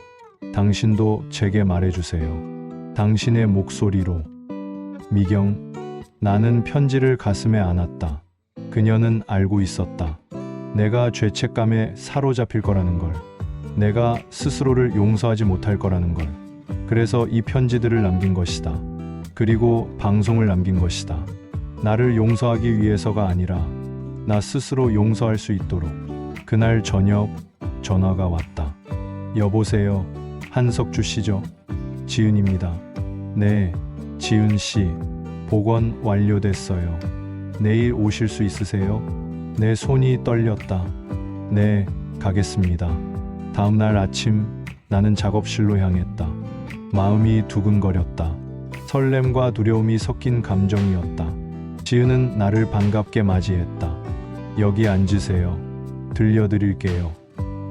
당신도 제게 말해주세요. 당신의 목소리로. 미경, 나는 편지를 가슴에 안았다. 그녀는 알고 있었다. 내가 죄책감에 사로잡힐 거라는 걸. 내가 스스로를 용서하지 못할 거라는 걸. 그래서 이 편지들을 남긴 것이다. 그리고 방송을 남긴 것이다. 나를 용서하기 위해서가 아니라 나 스스로 용서할 수 있도록. 그날 저녁 전화가 왔다. 여보세요. 한석주 씨죠? 지은입니다. 네, 지은 씨. 복원 완료됐어요. 내일 오실 수 있으세요? 내 손이 떨렸다. 네, 가겠습니다. 다음 날 아침 나는 작업실로 향했다. 마음이 두근거렸다. 설렘과 두려움이 섞인 감정이었다. 지은은 나를 반갑게 맞이했다. 여기 앉으세요. 들려드릴게요.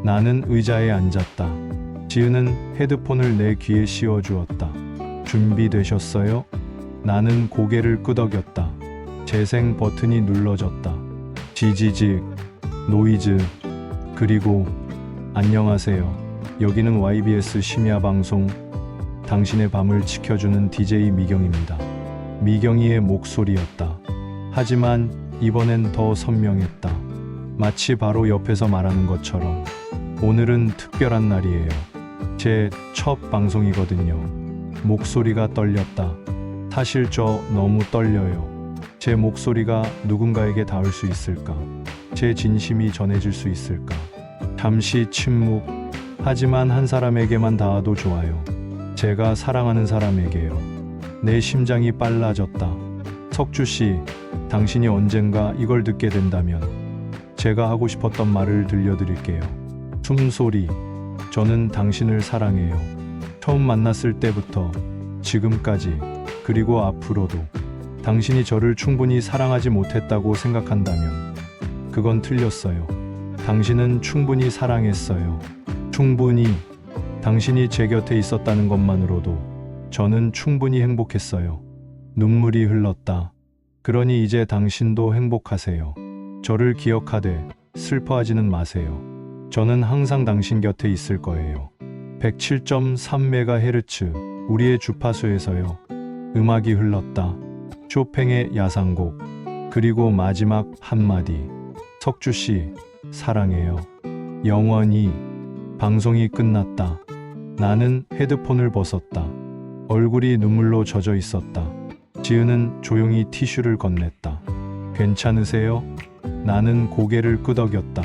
나는 의자에 앉았다. 지은은 헤드폰을 내 귀에 씌워주었다. 준비되셨어요? 나는 고개를 끄덕였다. 재생 버튼이 눌러졌다. 지지직, 노이즈, 그리고 안녕하세요. 여기는 YBS 심야 방송 당신의 밤을 지켜주는 DJ 미경입니다. 미경이의 목소리였다. 하지만 이번엔 더 선명했다. 마치 바로 옆에서 말하는 것처럼. 오늘은 특별한 날이에요. 제 첫 방송이거든요. 목소리가 떨렸다. 사실 저 너무 떨려요. 제 목소리가 누군가에게 닿을 수 있을까? 제 진심이 전해질 수 있을까? 잠시 침묵. 하지만 한 사람에게만 닿아도 좋아요. 제가 사랑하는 사람에게요. 내 심장이 빨라졌다. 석주 씨, 당신이 언젠가 이걸 듣게 된다면 제가 하고 싶었던 말을 들려드릴게요. 숨소리. 저는 당신을 사랑해요. 처음 만났을 때부터 지금까지, 그리고 앞으로도. 당신이 저를 충분히 사랑하지 못했다고 생각한다면 그건 틀렸어요. 당신은 충분히 사랑했어요. 충분히. 당신이 제 곁에 있었다는 것만으로도 저는 충분히 행복했어요. 눈물이 흘렀다. 그러니 이제 당신도 행복하세요. 저를 기억하되 슬퍼하지는 마세요. 저는 항상 당신 곁에 있을 거예요. 107.3MHz 우리의 주파수에서요. 음악이 흘렀다. 쇼팽의 야상곡. 그리고 마지막 한마디. 석주 씨, 사랑해요. 영원히. 방송이 끝났다. 나는 헤드폰을 벗었다. 얼굴이 눈물로 젖어 있었다. 지은은 조용히 티슈를 건넸다. 괜찮으세요? 나는 고개를 끄덕였다.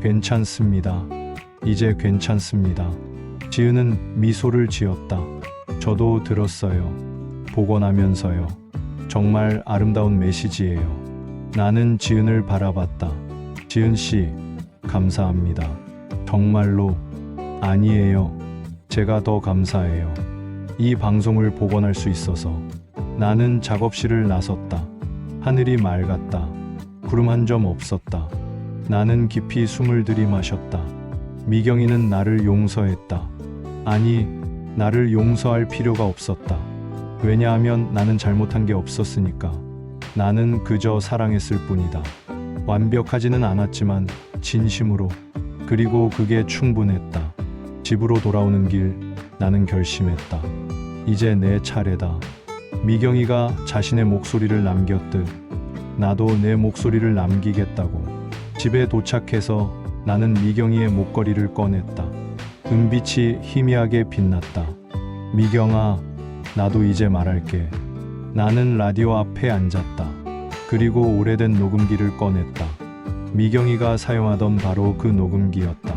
괜찮습니다. 이제 괜찮습니다. 지은은 미소를 지었다. 저도 들었어요. 보고 나면서요. 정말 아름다운 메시지예요. 나는 지은을 바라봤다. 지은 씨, 감사합니다. 정말로 아니에요. 제가 더 감사해요. 이 방송을 복원할 수 있어서. 나는 작업실을 나섰다. 하늘이 맑았다. 구름 한 점 없었다. 나는 깊이 숨을 들이마셨다. 미경이는 나를 용서했다. 아니, 나를 용서할 필요가 없었다. 왜냐하면 나는 잘못한 게 없었으니까. 나는 그저 사랑했을 뿐이다. 완벽하지는 않았지만 진심으로. 그리고 그게 충분했다. 집으로 돌아오는 길, 나는 결심했다. 이제 내 차례다. 미경이가 자신의 목소리를 남겼듯 나도 내 목소리를 남기겠다고. 집에 도착해서 나는 미경이의 목걸이를 꺼냈다. 은빛이 희미하게 빛났다. 미경아, 나도 이제 말할게. 나는 라디오 앞에 앉았다. 그리고 오래된 녹음기를 꺼냈다. 미경이가 사용하던 바로 그 녹음기였다.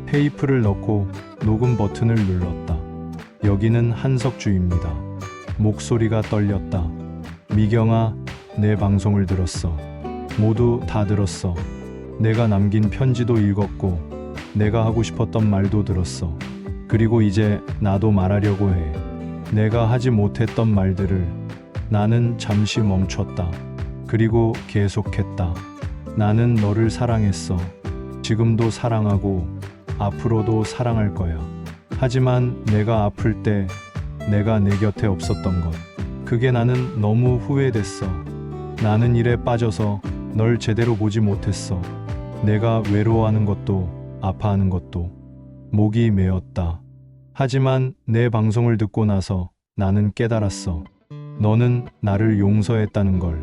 테이프를 넣고 녹음 버튼을 눌렀다. 여기는 한석주입니다. 목소리가 떨렸다. 미경아, 내 방송을 들었어. 모두 다 들었어. 내가 남긴 편지도 읽었고 내가 하고 싶었던 말도 들었어. 그리고 이제 나도 말하려고 해. 내가 하지 못했던 말들을. 나는 잠시 멈췄다. 그리고 계속했다. 나는 너를 사랑했어. 지금도 사랑하고 앞으로도 사랑할 거야. 하지만 내가 아플 때 내가 내 곁에 없었던 것. 그게 나는 너무 후회됐어. 나는 일에 빠져서 널 제대로 보지 못했어. 내가 외로워하는 것도 아파하는 것도. 목이 메었다. 하지만 내 방송을 듣고 나서 나는 깨달았어. 너는 나를 용서했다는 걸.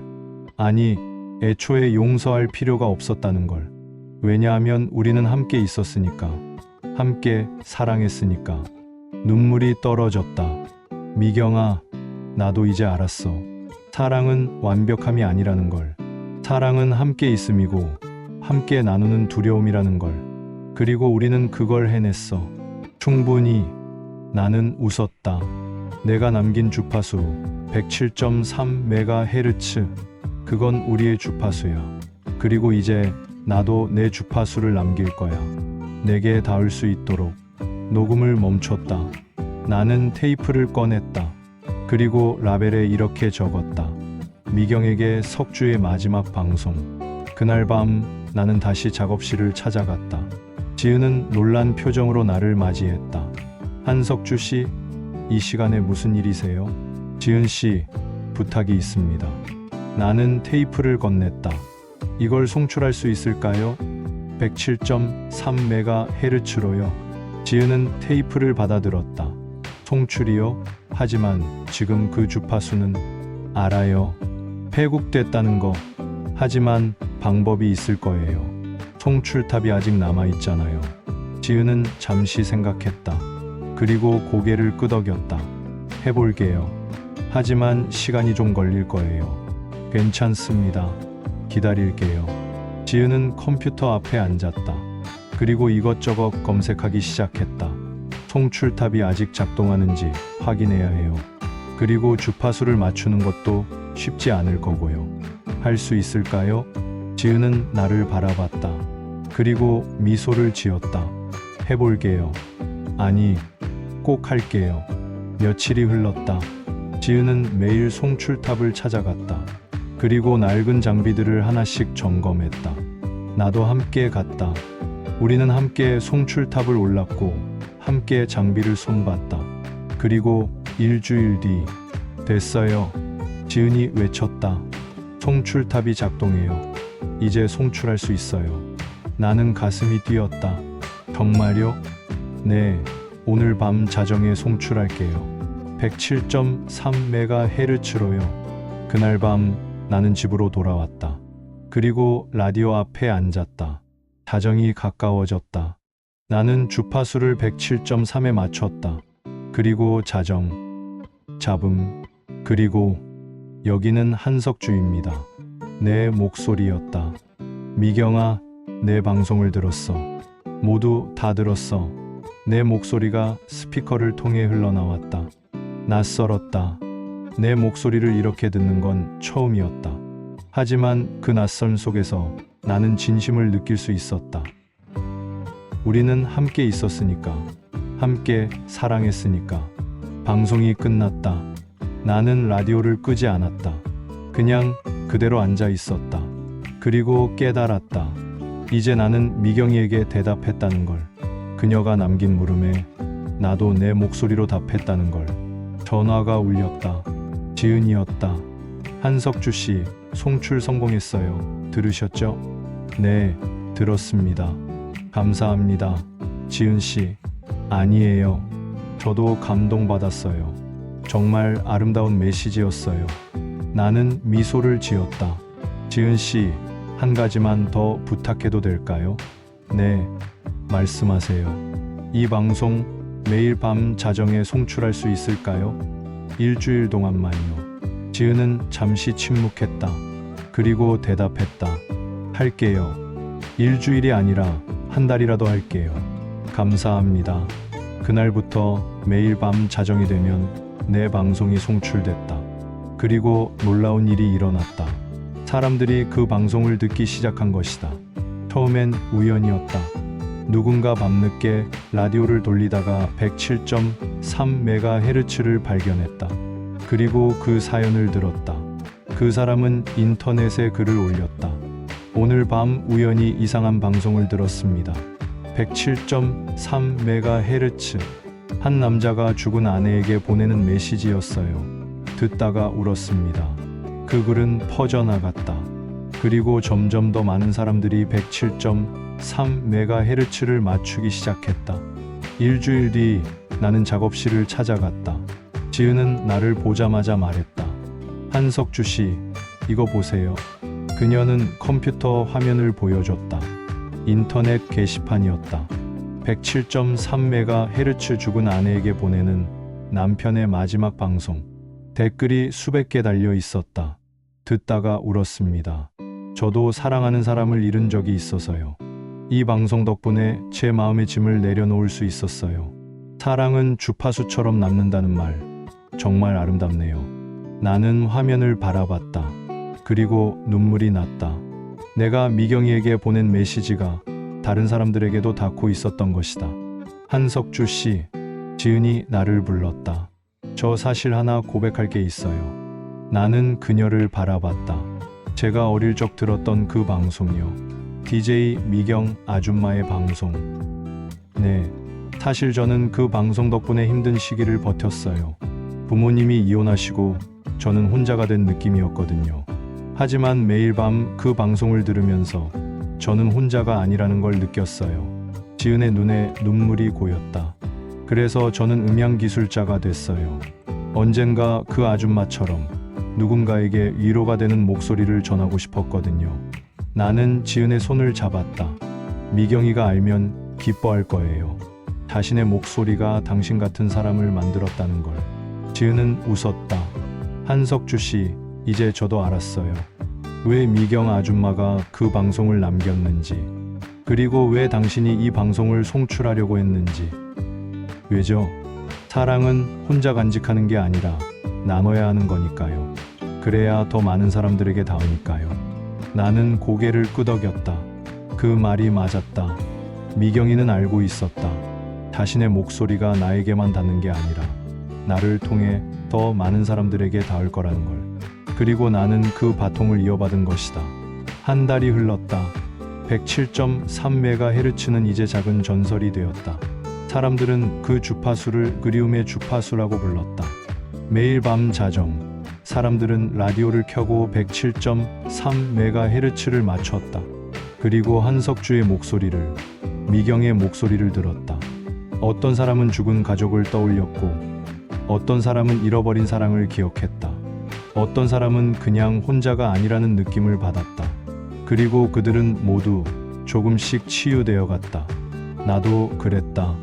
아니, 애초에 용서할 필요가 없었다는 걸. 왜냐하면 우리는 함께 있었으니까. 함께 사랑했으니까. 눈물이 떨어졌다. 미경아, 나도 이제 알았어. 사랑은 완벽함이 아니라는 걸. 사랑은 함께 있음이고 함께 나누는 두려움이라는 걸. 그리고 우리는 그걸 해냈어. 충분히. 나는 웃었다. 내가 남긴 주파수 107.3MHz. 그건 우리의 주파수야. 그리고 이제 나도 내 주파수를 남길 거야. 내게 닿을 수 있도록. 녹음을 멈췄다. 나는 테이프를 꺼냈다. 그리고 라벨에 이렇게 적었다. 미경에게 석주의 마지막 방송. 그날 밤 나는 다시 작업실을 찾아갔다. 지은은 놀란 표정으로 나를 맞이했다. 한석주 씨, 이 시간에 무슨 일이세요? 지은 씨, 부탁이 있습니다. 나는 테이프를 건넸다. 이걸 송출할 수 있을까요? 107.3MHz로요. 지은은 테이프를 받아들었다. 송출이요? 하지만 지금 그 주파수는 알아요. 폐국됐다는 거. 하지만 방법이 있을 거예요. 송출탑이 아직 남아있잖아요. 지은은 잠시 생각했다. 그리고 고개를 끄덕였다. 해볼게요. 하지만 시간이 좀 걸릴 거예요. 괜찮습니다. 기다릴게요. 지은은 컴퓨터 앞에 앉았다. 그리고 이것저것 검색하기 시작했다. 송출탑이 아직 작동하는지 확인해야 해요. 그리고 주파수를 맞추는 것도 쉽지 않을 거고요. 할 수 있을까요? 지은은 나를 바라봤다. 그리고 미소를 지었다. 해볼게요. 아니, 꼭 할게요. 며칠이 흘렀다. 지은은 매일 송출탑을 찾아갔다. 그리고 낡은 장비들을 하나씩 점검했다. 나도 함께 갔다. 우리는 함께 송출탑을 올랐고 함께 장비를 손봤다. 그리고 일주일 뒤. 됐어요. 지은이 외쳤다. 송출탑이 작동해요. 이제 송출할 수 있어요. 나는 가슴이 뛰었다. 정말요? 네, 오늘 밤 자정에 송출할게요. 107.3MHz로요. 그날 밤 나는 집으로 돌아왔다. 그리고 라디오 앞에 앉았다. 자정이 가까워졌다. 나는 주파수를 107.3에 맞췄다. 그리고 잡음, 그리고 여기는 한석주입니다. 내 목소리였다. 미경아, 내 방송을 들었어. 모두 다 들었어. 내 목소리가 스피커를 통해 흘러나왔다. 낯설었다. 내 목소리를 이렇게 듣는 건 처음이었다. 하지만 그 낯선 속에서 나는 진심을 느낄 수 있었다. 우리는 함께 있었으니까, 함께 사랑했으니까. 방송이 끝났다. 나는 라디오를 끄지 않았다. 그냥 그대로 앉아 있었다. 그리고 깨달았다. 이제 나는 미경이에게 대답했다는 걸. 그녀가 남긴 물음에 나도 내 목소리로 답했다는 걸. 전화가 울렸다. 지은이었다. 한석주 씨, 송출 성공했어요. 들으셨죠? 네, 들었습니다. 감사합니다. 지은 씨. 아니에요. 저도 감동받았어요. 정말 아름다운 메시지였어요. 나는 미소를 지었다. 지은 씨, 한 가지만 더 부탁해도 될까요? 네, 말씀하세요. 이 방송 매일 밤 자정에 송출할 수 있을까요? 일주일 동안만요. 지은은 잠시 침묵했다. 그리고 대답했다. 할게요. 일주일이 아니라 한 달이라도 할게요. 감사합니다. 그날부터 매일 밤 자정이 되면 내 방송이 송출됐다. 그리고 놀라운 일이 일어났다. 사람들이 그 방송을 듣기 시작한 것이다. 처음엔 우연이었다. 누군가 밤늦게 라디오를 돌리다가 107.3MHz를 발견했다. 그리고 그 사연을 들었다. 그 사람은 인터넷에 글을 올렸다. 오늘 밤 우연히 이상한 방송을 들었습니다. 107.3MHz. 한 남자가 죽은 아내에게 보내는 메시지였어요. 듣다가 울었습니다. 그 글은 퍼져나갔다. 그리고 점점 더 많은 사람들이 107.3MHz를 맞추기 시작했다. 일주일 뒤 나는 작업실을 찾아갔다. 지은은 나를 보자마자 말했다. 한석주 씨, 이거 보세요. 그녀는 컴퓨터 화면을 보여줬다. 인터넷 게시판이었다. 107.3MHz 죽은 아내에게 보내는 남편의 마지막 방송. 댓글이 수백 개 달려 있었다. 듣다가 울었습니다. 저도 사랑하는 사람을 잃은 적이 있어서요. 이 방송 덕분에 제 마음의 짐을 내려놓을 수 있었어요. 사랑은 주파수처럼 남는다는 말, 정말 아름답네요. 나는 화면을 바라봤다. 그리고 눈물이 났다. 내가 미경이에게 보낸 메시지가 다른 사람들에게도 닿고 있었던 것이다. 한석주 씨, 지은이 나를 불렀다. 저 사실 하나 고백할 게 있어요. 나는 그녀를 바라봤다. 제가 어릴 적 들었던 그 방송요. DJ 미경 아줌마의 방송. 네, 사실 저는 그 방송 덕분에 힘든 시기를 버텼어요. 부모님이 이혼하시고 저는 혼자가 된 느낌이었거든요. 하지만 매일 밤 그 방송을 들으면서 저는 혼자가 아니라는 걸 느꼈어요. 지은의 눈에 눈물이 고였다. 그래서 저는 음향기술자가 됐어요. 언젠가 그 아줌마처럼 누군가에게 위로가 되는 목소리를 전하고 싶었거든요. 나는 지은의 손을 잡았다. 미경이가 알면 기뻐할 거예요. 자신의 목소리가 당신 같은 사람을 만들었다는 걸. 지은은 웃었다. 한석주 씨, 이제 저도 알았어요. 왜 미경 아줌마가 그 방송을 남겼는지, 그리고 왜 당신이 이 방송을 송출하려고 했는지. 왜죠? 사랑은 혼자 간직하는 게 아니라 나눠야 하는 거니까요. 그래야 더 많은 사람들에게 닿으니까요. 나는 고개를 끄덕였다. 그 말이 맞았다. 미경이는 알고 있었다. 자신의 목소리가 나에게만 닿는 게 아니라 나를 통해 더 많은 사람들에게 닿을 거라는 걸. 그리고 나는 그 바통을 이어받은 것이다. 한 달이 흘렀다. 107.3MHz는 이제 작은 전설이 되었다. 사람들은 그 주파수를 그리움의 주파수라고 불렀다. 매일 밤 자정, 사람들은 라디오를 켜고 107.3MHz를 맞췄다. 그리고 한석주의 목소리를, 미경의 목소리를 들었다. 어떤 사람은 죽은 가족을 떠올렸고, 어떤 사람은 잃어버린 사랑을 기억했다. 어떤 사람은 그냥 혼자가 아니라는 느낌을 받았다. 그리고 그들은 모두 조금씩 치유되어 갔다. 나도 그랬다.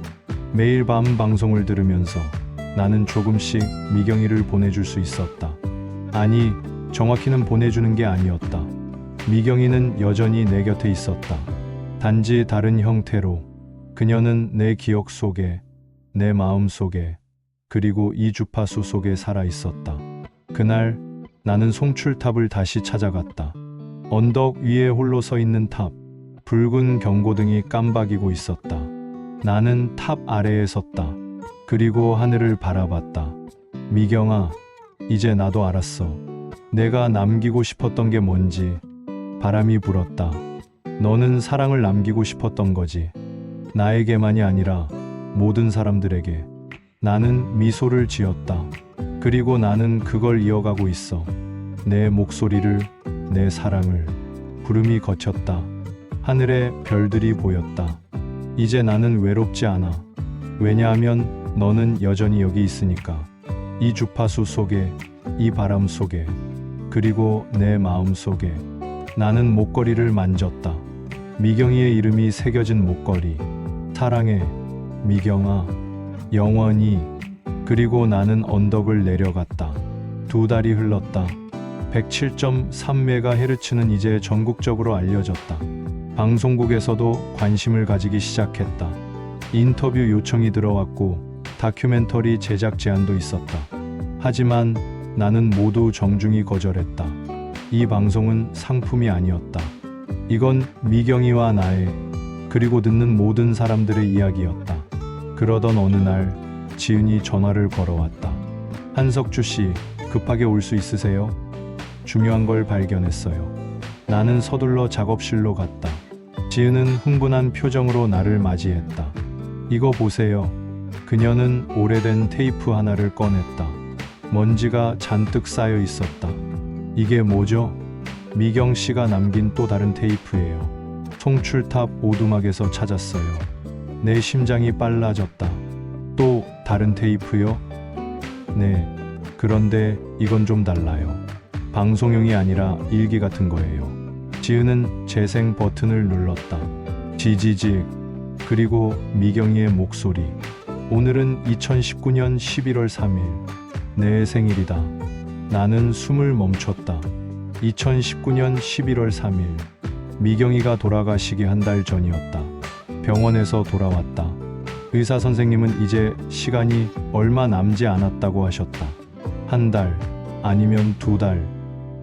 매일 밤 방송을 들으면서 나는 조금씩 미경이를 보내줄 수 있었다. 아니, 정확히는 보내주는 게 아니었다. 미경이는 여전히 내 곁에 있었다. 단지 다른 형태로. 그녀는 내 기억 속에, 내 마음 속에, 그리고 이 주파수 속에 살아 있었다. 그날 나는 송출탑을 다시 찾아갔다. 언덕 위에 홀로 서 있는 탑. 붉은 경고등이 깜박이고 있었다. 나는 탑 아래에 섰다. 그리고 하늘을 바라봤다. 미경아, 이제 나도 알았어. 내가 남기고 싶었던 게 뭔지. 바람이 불었다. 너는 사랑을 남기고 싶었던 거지. 나에게만이 아니라 모든 사람들에게. 나는 미소를 지었다. 그리고 나는 그걸 이어가고 있어. 내 목소리를, 내 사랑을. 구름이 걷혔다. 하늘에 별들이 보였다. 이제 나는 외롭지 않아. 왜냐하면 너는 여전히 여기 있으니까. 이 주파수 속에, 이 바람 속에, 그리고 내 마음 속에. 나는 목걸이를 만졌다. 미경이의 이름이 새겨진 목걸이. 사랑해, 미경아. 영원히. 그리고 나는 언덕을 내려갔다. 2달이 흘렀다. 107.3MHz는 이제 전국적으로 알려졌다. 방송국에서도 관심을 가지기 시작했다. 인터뷰 요청이 들어왔고 다큐멘터리 제작 제안도 있었다. 하지만 나는 모두 정중히 거절했다. 이 방송은 상품이 아니었다. 이건 미경이와 나의, 그리고 듣는 모든 사람들의 이야기였다. 그러던 어느 날 지은이 전화를 걸어왔다. 한석주 씨, 급하게 올 수 있으세요? 중요한 걸 발견했어요. 나는 서둘러 작업실로 갔다. 지은은 흥분한 표정으로 나를 맞이했다. 이거 보세요. 그녀는 오래된 테이프 하나를 꺼냈다. 먼지가 잔뜩 쌓여 있었다. 이게 뭐죠? 미경 씨가 남긴 또 다른 테이프예요. 송출탑 오두막에서 찾았어요. 내 심장이 빨라졌다. 또 다른 테이프요? 네. 그런데 이건 좀 달라요. 방송용이 아니라 일기 같은 거예요. 지은은 재생 버튼을 눌렀다. 지지직. 그리고 미경이의 목소리. 오늘은 2019년 11월 3일. 내 생일이다. 나는 숨을 멈췄다. 2019년 11월 3일. 미경이가 돌아가시기 한 달 전이었다. 병원에서 돌아왔다. 의사 선생님은 이제 시간이 얼마 남지 않았다고 하셨다. 한 달, 아니면 2달.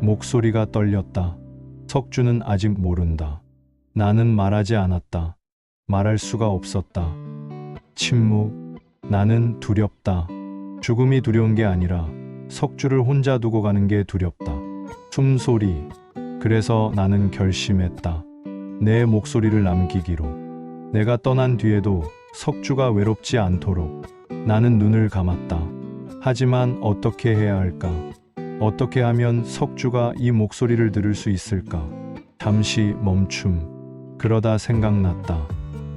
목소리가 떨렸다. 석주는 아직 모른다. 나는 말하지 않았다. 말할 수가 없었다. 침묵. 나는 두렵다. 죽음이 두려운 게 아니라 석주를 혼자 두고 가는 게 두렵다. 숨소리. 그래서 나는 결심했다. 내 목소리를 남기기로. 내가 떠난 뒤에도 석주가 외롭지 않도록. 나는 눈을 감았다. 하지만 어떻게 해야 할까? 어떻게 하면 석주가 이 목소리를 들을 수 있을까? 잠시 멈춤. 그러다 생각났다.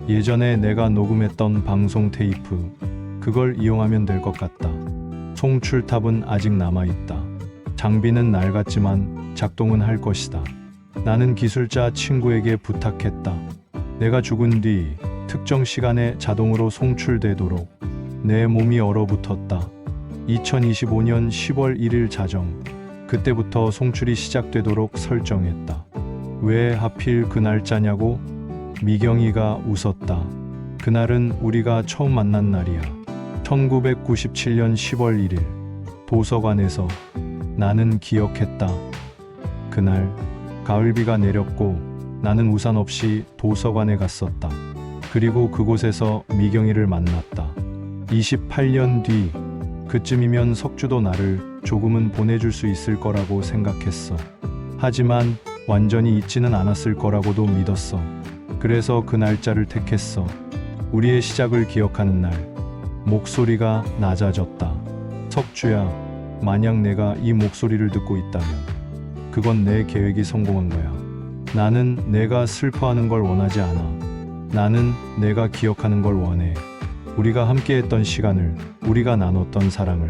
예전에 내가 녹음했던 방송 테이프. 그걸 이용하면 될 것 같다. 송출탑은 아직 남아있다. 장비는 낡았지만 작동은 할 것이다. 나는 기술자 친구에게 부탁했다. 내가 죽은 뒤 특정 시간에 자동으로 송출되도록. 내 몸이 얼어붙었다. 2025년 10월 1일 자정. 그때부터 송출이 시작되도록 설정했다. 왜 하필 그 날짜냐고? 미경이가 웃었다. 그날은 우리가 처음 만난 날이야. 1997년 10월 1일. 도서관에서. 나는 기억했다. 그날 가을비가 내렸고 나는 우산 없이 도서관에 갔었다. 그리고 그곳에서 미경이를 만났다. 28년 뒤 그쯤이면 석주도 나를 조금은 보내줄 수 있을 거라고 생각했어. 하지만 완전히 잊지는 않았을 거라고도 믿었어. 그래서 그 날짜를 택했어. 우리의 시작을 기억하는 날. 목소리가 낮아졌다. 석주야, 만약 내가 이 목소리를 듣고 있다면 그건 내 계획이 성공한 거야. 나는 내가 슬퍼하는 걸 원하지 않아. 나는 내가 기억하는 걸 원해. 우리가 함께했던 시간을, 우리가 나눴던 사랑을.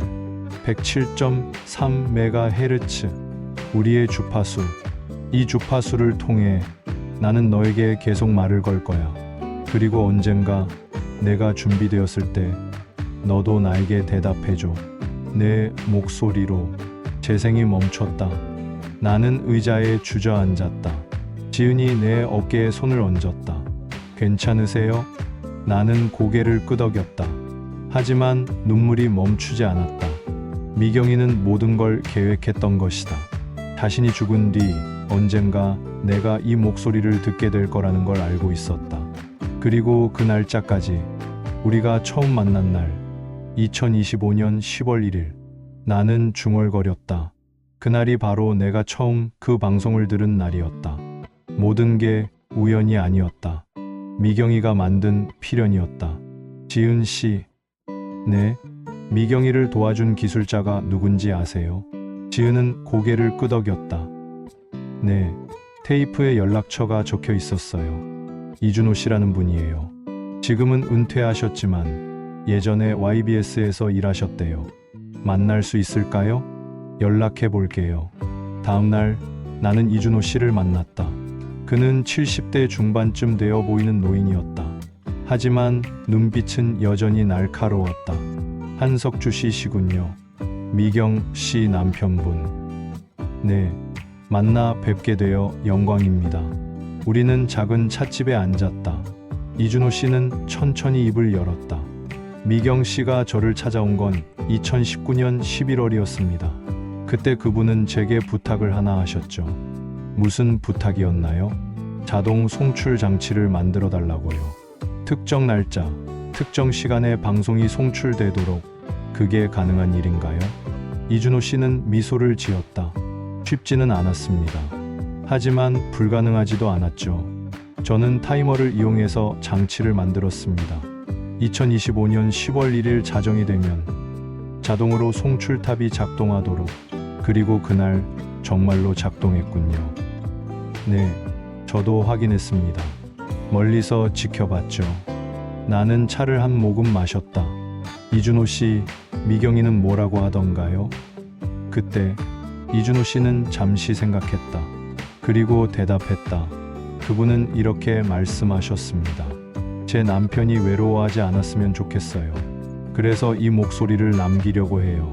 107.3MHz. 우리의 주파수. 이 주파수를 통해 나는 너에게 계속 말을 걸 거야. 그리고 언젠가 내가 준비되었을 때 너도 나에게 대답해줘. 내 목소리로 재생이 멈췄다. 나는 의자에 주저앉았다. 지은이 내 어깨에 손을 얹었다. 괜찮으세요? 나는 고개를 끄덕였다. 하지만 눈물이 멈추지 않았다. 미경이는 모든 걸 계획했던 것이다. 자신이 죽은 뒤 언젠가 내가 이 목소리를 듣게 될 거라는 걸 알고 있었다. 그리고 그 날짜까지, 우리가 처음 만난 날, 2025년 10월 1일, 나는 중얼거렸다. 그날이 바로 내가 처음 그 방송을 들은 날이었다. 모든 게 우연이 아니었다. 미경이가 만든 필연이었다. 지은 씨, 네? 미경이를 도와준 기술자가 누군지 아세요? 지은은 고개를 끄덕였다. 네, 테이프에 연락처가 적혀 있었어요. 이준호 씨라는 분이에요. 지금은 은퇴하셨지만 예전에 YBS에서 일하셨대요. 만날 수 있을까요? 연락해 볼게요. 다음날 나는 이준호 씨를 만났다. 그는 70대 중반쯤 되어 보이는 노인이었다. 하지만 눈빛은 여전히 날카로웠다. 한석주 씨시군요. 미경 씨 남편분. 네, 만나 뵙게 되어 영광입니다. 우리는 작은 찻집에 앉았다. 이준호 씨는 천천히 입을 열었다. 미경 씨가 저를 찾아온 건 2019년 11월이었습니다. 그때 그분은 제게 부탁을 하나 하셨죠. 무슨 부탁이었나요? 자동 송출 장치를 만들어 달라고요. 특정 날짜, 특정 시간에 방송이 송출되도록. 그게 가능한 일인가요? 이준호 씨는 미소를 지었다. 쉽지는 않았습니다. 하지만 불가능하지도 않았죠. 저는 타이머를 이용해서 장치를 만들었습니다. 2025년 10월 1일 자정이 되면 자동으로 송출탑이 작동하도록. 그리고 그날 정말로 작동했군요. 네, 저도 확인했습니다. 멀리서 지켜봤죠. 나는 차를 한 모금 마셨다. 이준호 씨, 미경이는 뭐라고 하던가요? 그때 이준호 씨는 잠시 생각했다. 그리고 대답했다. 그분은 이렇게 말씀하셨습니다. 제 남편이 외로워하지 않았으면 좋겠어요. 그래서 이 목소리를 남기려고 해요.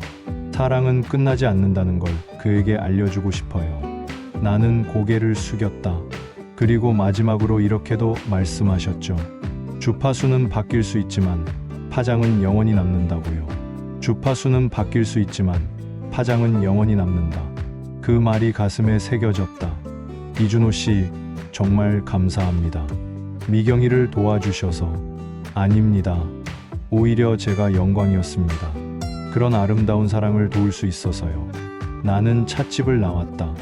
사랑은 끝나지 않는다는 걸 그에게 알려주고 싶어요. 나는 고개를 숙였다. 그리고 마지막으로 이렇게도 말씀하셨죠. 주파수는 바뀔 수 있지만 파장은 영원히 남는다고요. 주파수는 바뀔 수 있지만 파장은 영원히 남는다. 그 말이 가슴에 새겨졌다. 이준호 씨, 정말 감사합니다. 미경이를 도와주셔서. 아닙니다. 오히려 제가 영광이었습니다. 그런 아름다운 사랑을 도울 수 있어서요. 나는 찻집을 나왔다.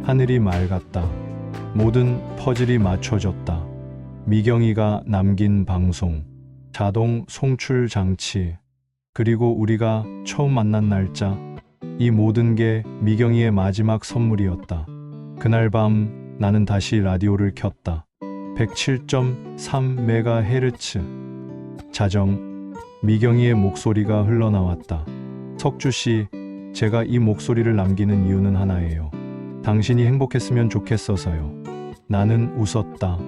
하늘이 맑았다. 모든 퍼즐이 맞춰졌다. 미경이가 남긴 방송, 자동 송출 장치, 그리고 우리가 처음 만난 날짜, 이 모든 게 미경이의 마지막 선물이었다. 그날 밤 나는 다시 라디오를 켰다. 107.3MHz. 자정, 미경이의 목소리가 흘러나왔다. 석주 씨, 제가 이 목소리를 남기는 이유는 하나예요. 당신이 행복했으면 좋겠어서요. 나는 웃었다.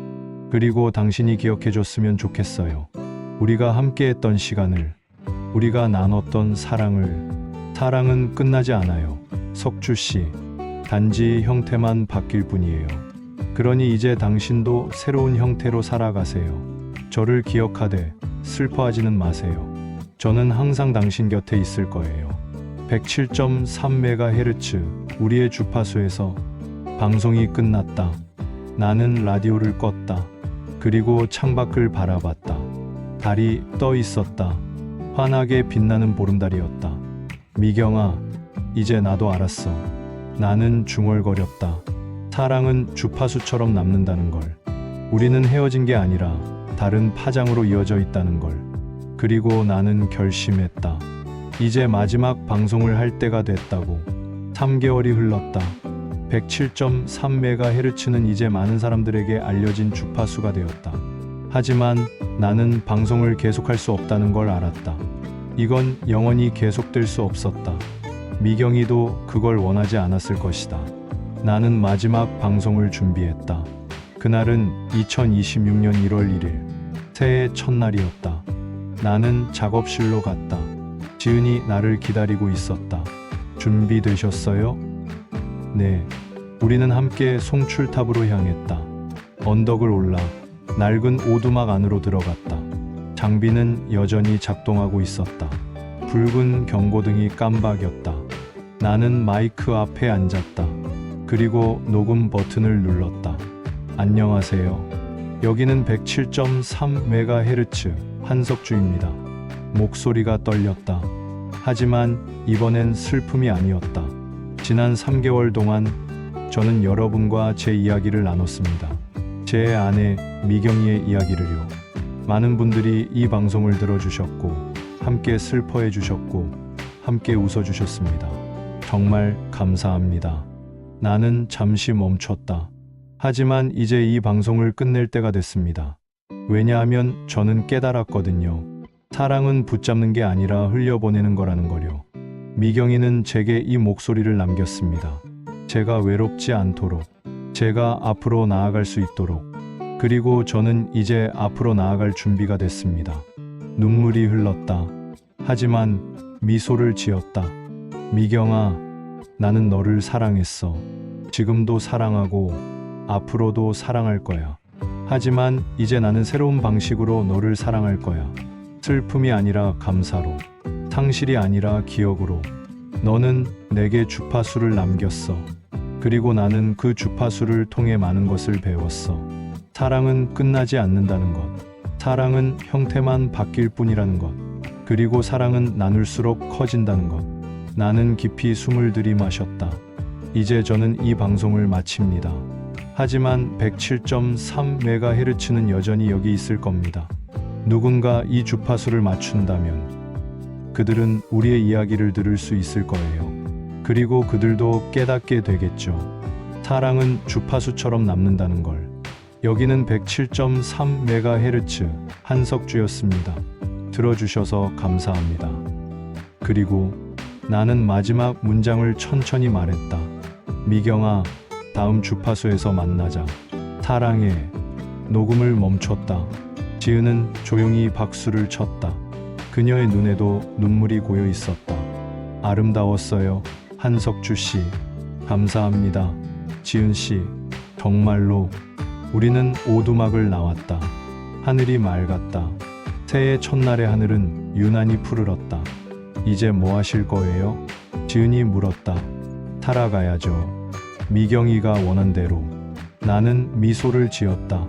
그리고 당신이 기억해줬으면 좋겠어요. 우리가 함께했던 시간을, 우리가 나눴던 사랑을. 사랑은 끝나지 않아요. 석주 씨, 단지 형태만 바뀔 뿐이에요. 그러니 이제 당신도 새로운 형태로 살아가세요. 저를 기억하되 슬퍼하지는 마세요. 저는 항상 당신 곁에 있을 거예요. 107.3MHz, 우리의 주파수에서 방송이 끝났다. 나는 라디오를 껐다. 그리고 창밖을 바라봤다. 달이 떠 있었다. 환하게 빛나는 보름달이었다. 미경아, 이제 나도 알았어. 나는 중얼거렸다. 사랑은 주파수처럼 남는다는 걸. 우리는 헤어진 게 아니라 다른 파장으로 이어져 있다는 걸. 그리고 나는 결심했다. 이제 마지막 방송을 할 때가 됐다고. 3개월이 흘렀다. 107.3MHz는 이제 많은 사람들에게 알려진 주파수가 되었다. 하지만 나는 방송을 계속할 수 없다는 걸 알았다. 이건 영원히 계속될 수 없었다. 미경이도 그걸 원하지 않았을 것이다. 나는 마지막 방송을 준비했다. 그날은 2026년 1월 1일. 새해 첫날이었다. 나는 작업실로 갔다. 지은이 나를 기다리고 있었다. 준비되셨어요? 네. 우리는 함께 송출탑으로 향했다. 언덕을 올라 낡은 오두막 안으로 들어갔다. 장비는 여전히 작동하고 있었다. 붉은 경고등이 깜박였다. 나는 마이크 앞에 앉았다. 그리고 녹음 버튼을 눌렀다. 안녕하세요. 여기는 107.3MHz 한석주입니다. 목소리가 떨렸다. 하지만 이번엔 슬픔이 아니었다. 지난 3개월 동안 저는 여러분과 제 이야기를 나눴습니다. 제 아내 미경이의 이야기를요. 많은 분들이 이 방송을 들어주셨고 함께 슬퍼해 주셨고 함께 웃어주셨습니다. 정말 감사합니다. 나는 잠시 멈췄다. 하지만 이제 이 방송을 끝낼 때가 됐습니다. 왜냐하면 저는 깨달았거든요. 사랑은 붙잡는 게 아니라 흘려보내는 거라는 거요. 미경이는 제게 이 목소리를 남겼습니다. 제가 외롭지 않도록, 제가 앞으로 나아갈 수 있도록, 그리고 저는 이제 앞으로 나아갈 준비가 됐습니다. 눈물이 흘렀다. 하지만 미소를 지었다. 미경아, 나는 너를 사랑했어. 지금도 사랑하고 앞으로도 사랑할 거야. 하지만 이제 나는 새로운 방식으로 너를 사랑할 거야. 슬픔이 아니라 감사로, 상실이 아니라 기억으로. 너는 내게 주파수를 남겼어. 그리고 나는 그 주파수를 통해 많은 것을 배웠어. 사랑은 끝나지 않는다는 것. 사랑은 형태만 바뀔 뿐이라는 것. 그리고 사랑은 나눌수록 커진다는 것. 나는 깊이 숨을 들이마셨다. 이제 저는 이 방송을 마칩니다. 하지만 107.3MHz는 여전히 여기 있을 겁니다. 누군가 이 주파수를 맞춘다면 그들은 우리의 이야기를 들을 수 있을 거예요. 그리고 그들도 깨닫게 되겠죠. 사랑은 주파수처럼 남는다는 걸. 여기는 107.3MHz 한석주였습니다. 들어주셔서 감사합니다. 그리고 나는 마지막 문장을 천천히 말했다. 미경아, 다음 주파수에서 만나자. 사랑해. 녹음을 멈췄다. 지은은 조용히 박수를 쳤다. 그녀의 눈에도 눈물이 고여 있었다. 아름다웠어요. 한석주 씨. 감사합니다. 지은 씨. 정말로 우리는 오두막을 나왔다. 하늘이 맑았다. 새해 첫날의 하늘은 유난히 푸르렀다. 이제 뭐 하실 거예요? 지은이 물었다. 살아가야죠. 미경이가 원한 대로. 나는 미소를 지었다.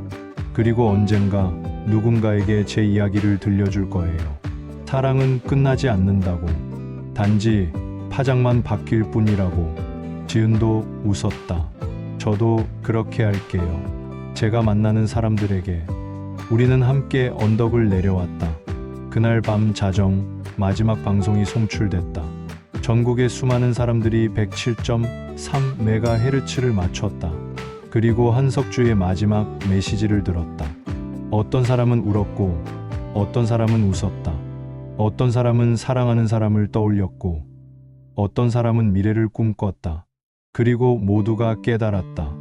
그리고 언젠가 누군가에게 제 이야기를 들려줄 거예요. 사랑은 끝나지 않는다고. 단지 파장만 바뀔 뿐이라고. 지은도 웃었다. 저도 그렇게 할게요. 제가 만나는 사람들에게. 우리는 함께 언덕을 내려왔다. 그날 밤 자정 마지막 방송이 송출됐다. 전국의 수많은 사람들이 107.3MHz를 맞췄다. 그리고 한석주의 마지막 메시지를 들었다. 어떤 사람은 울었고, 어떤 사람은 웃었다. 어떤 사람은 사랑하는 사람을 떠올렸고, 어떤 사람은 미래를 꿈꿨다. 그리고 모두가 깨달았다.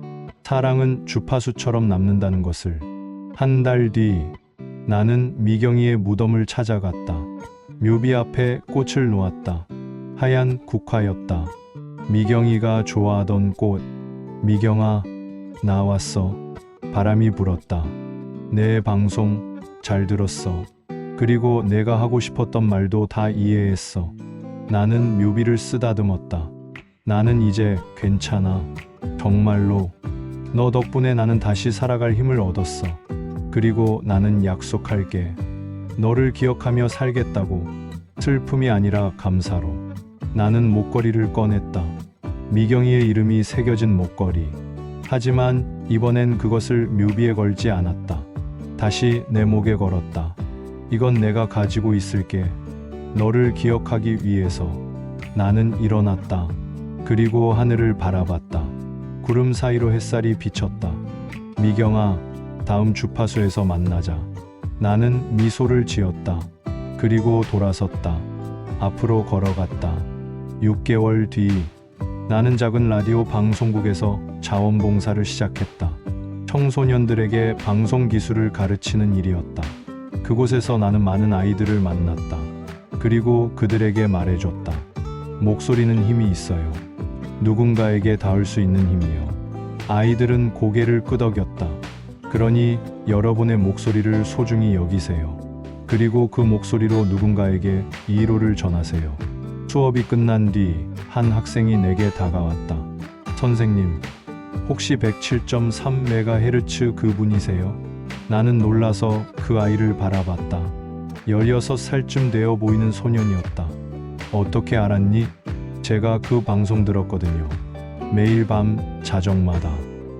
사랑은 주파수처럼 남는다는 것을. 한 달 뒤, 나는 미경이의 무덤을 찾아갔다. 묘비 앞에 꽃을 놓았다. 하얀 국화였다. 미경이가 좋아하던 꽃. 미경아, 나 왔어. 바람이 불었다. 내 방송 잘 들었어. 그리고 내가 하고 싶었던 말도 다 이해했어. 나는 묘비를 쓰다듬었다. 나는 이제 괜찮아. 정말로. 너 덕분에 나는 다시 살아갈 힘을 얻었어. 그리고 나는 약속할게. 너를 기억하며 살겠다고. 슬픔이 아니라 감사로. 나는 목걸이를 꺼냈다. 미경이의 이름이 새겨진 목걸이. 하지만 이번엔 그것을 묘비에 걸지 않았다. 다시 내 목에 걸었다. 이건 내가 가지고 있을게. 너를 기억하기 위해서. 나는 일어났다. 그리고 하늘을 바라봤다. 구름 사이로 햇살이 비쳤다. 미경아, 다음 주파수에서 만나자. 나는 미소를 지었다. 그리고 돌아섰다. 앞으로 걸어갔다. 6개월 뒤, 나는 작은 라디오 방송국에서 자원봉사를 시작했다. 청소년들에게 방송 기술을 가르치는 일이었다. 그곳에서 나는 많은 아이들을 만났다. 그리고 그들에게 말해줬다. 목소리는 힘이 있어요. 누군가에게 닿을 수 있는 힘이요. 아이들은 고개를 끄덕였다. 그러니 여러분의 목소리를 소중히 여기세요. 그리고 그 목소리로 누군가에게 위로를 전하세요. 수업이 끝난 뒤 한 학생이 내게 다가왔다. 선생님, 혹시 107.3MHz 그분이세요? 나는 놀라서 그 아이를 바라봤다. 16살쯤 되어 보이는 소년이었다. 어떻게 알았니? 제가 그 방송 들었거든요. 매일 밤 자정마다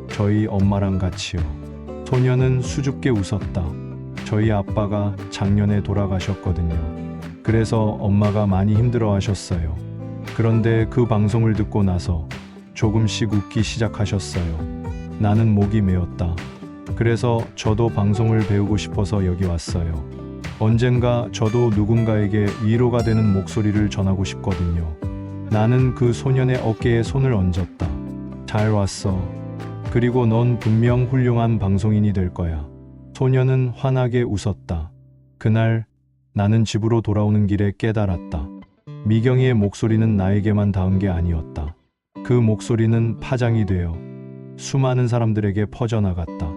저희 엄마랑 같이요. 소년은 수줍게 웃었다. 저희 아빠가 작년에 돌아가셨거든요. 그래서 엄마가 많이 힘들어 하셨어요. 그런데 그 방송을 듣고 나서 조금씩 웃기 시작하셨어요. 나는 목이 메었다. 그래서 저도 방송을 배우고 싶어서 여기 왔어요. 언젠가 저도 누군가에게 위로가 되는 목소리를 전하고 싶거든요. 나는 그 소년의 어깨에 손을 얹었다. 잘 왔어. 그리고 넌 분명 훌륭한 방송인이 될 거야. 소년은 환하게 웃었다. 그날 나는 집으로 돌아오는 길에 깨달았다. 미경이의 목소리는 나에게만 닿은 게 아니었다. 그 목소리는 파장이 되어 수많은 사람들에게 퍼져나갔다.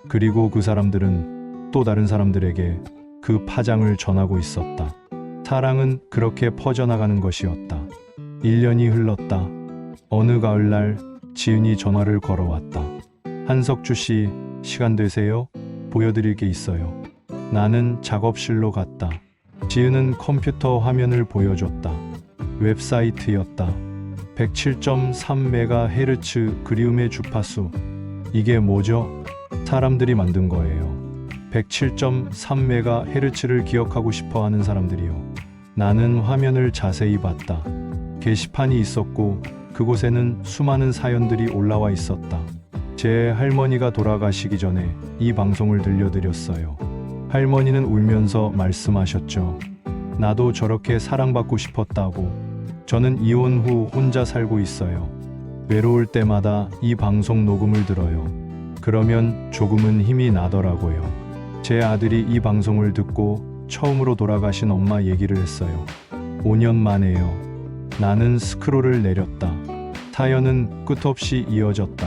그리고 그 사람들은 또 다른 사람들에게 그 파장을 전하고 있었다. 사랑은 그렇게 퍼져나가는 것이었다. 1년이 흘렀다. 어느 가을날 지은이 전화를 걸어왔다. 한석주 씨, 시간 되세요? 보여드릴 게 있어요. 나는 작업실로 갔다. 지은은 컴퓨터 화면을 보여줬다. 웹사이트였다. 107.3MHz 그리움의 주파수. 이게 뭐죠? 사람들이 만든 거예요. 107.3MHz를 기억하고 싶어 하는 사람들이요. 나는 화면을 자세히 봤다. 게시판이 있었고 그곳에는 수많은 사연들이 올라와 있었다. 제 할머니가 돌아가시기 전에 이 방송을 들려드렸어요. 할머니는 울면서 말씀하셨죠. 나도 저렇게 사랑받고 싶었다고. 저는 이혼 후 혼자 살고 있어요. 외로울 때마다 이 방송 녹음을 들어요. 그러면 조금은 힘이 나더라고요. 제 아들이 이 방송을 듣고 처음으로 돌아가신 엄마 얘기를 했어요. 5년 만에요. 나는 스크롤을 내렸다. 사연은 끝없이 이어졌다.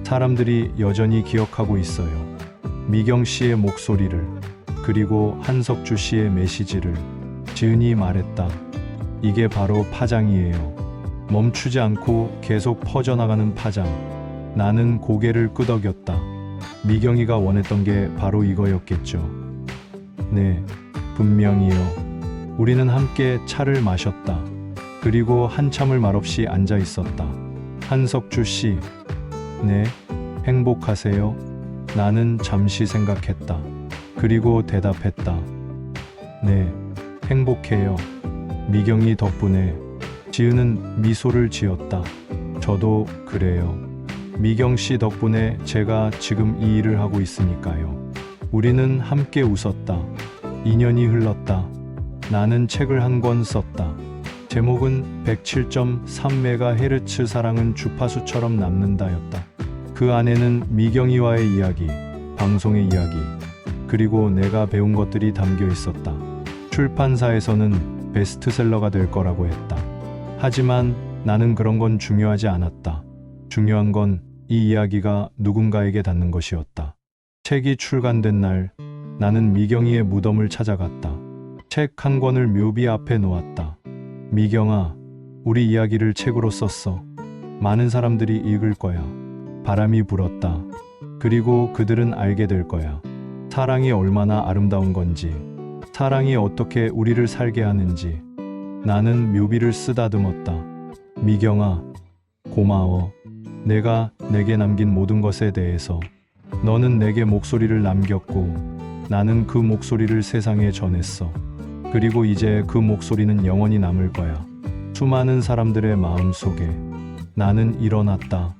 사람들이 여전히 기억하고 있어요. 미경 씨의 목소리를, 그리고 한석주 씨의 메시지를. 지은이 말했다. 이게 바로 파장이에요. 멈추지 않고 계속 퍼져나가는 파장. 나는 고개를 끄덕였다. 미경이가 원했던 게 바로 이거였겠죠. 네, 분명히요. 우리는 함께 차를 마셨다. 그리고 한참을 말없이 앉아 있었다. 한석주 씨, 네, 행복하세요? 나는 잠시 생각했다. 그리고 대답했다. 네, 행복해요. 미경이 덕분에. 지은은 미소를 지었다. 저도 그래요. 미경 씨 덕분에 제가 지금 이 일을 하고 있으니까요. 우리는 함께 웃었다. 2년이 흘렀다. 나는 책을 한 권 썼다. 제목은 107.3MHz 사랑은 주파수처럼 남는다였다. 그 안에는 미경이와의 이야기, 방송의 이야기, 그리고 내가 배운 것들이 담겨 있었다. 출판사에서는 베스트셀러가 될 거라고 했다. 하지만 나는 그런 건 중요하지 않았다. 중요한 건 이 이야기가 누군가에게 닿는 것이었다. 책이 출간된 날, 나는 미경이의 무덤을 찾아갔다. 책 한 권을 묘비 앞에 놓았다. 미경아, 우리 이야기를 책으로 썼어. 많은 사람들이 읽을 거야. 바람이 불었다. 그리고 그들은 알게 될 거야. 사랑이 얼마나 아름다운 건지, 사랑이 어떻게 우리를 살게 하는지. 나는 묘비를 쓰다듬었다. 미경아, 고마워. 내가 내게 남긴 모든 것에 대해서. 너는 내게 목소리를 남겼고 나는 그 목소리를 세상에 전했어. 그리고 이제 그 목소리는 영원히 남을 거야. 수많은 사람들의 마음 속에. 나는 일어났다.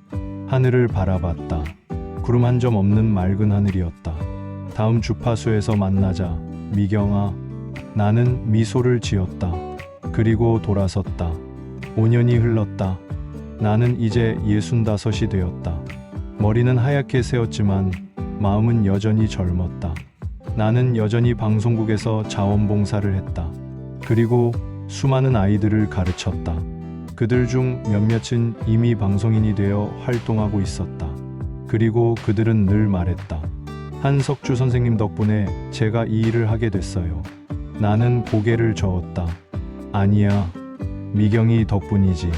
하늘을 바라봤다. 구름 한 점 없는 맑은 하늘이었다. 다음 주파수에서 만나자, 미경아. 나는 미소를 지었다. 그리고 돌아섰다. 5년이 흘렀다. 나는 이제 65이 되었다. 머리는 하얗게 새었지만 마음은 여전히 젊었다. 나는 여전히 방송국에서 자원봉사를 했다. 그리고 수많은 아이들을 가르쳤다. 그들 중 몇몇은 이미 방송인이 되어 활동하고 있었다. 그리고 그들은 늘 말했다. 한석주 선생님 덕분에 제가 이 일을 하게 됐어요. 나는 고개를 저었다. 아니야, 미경이 덕분이지.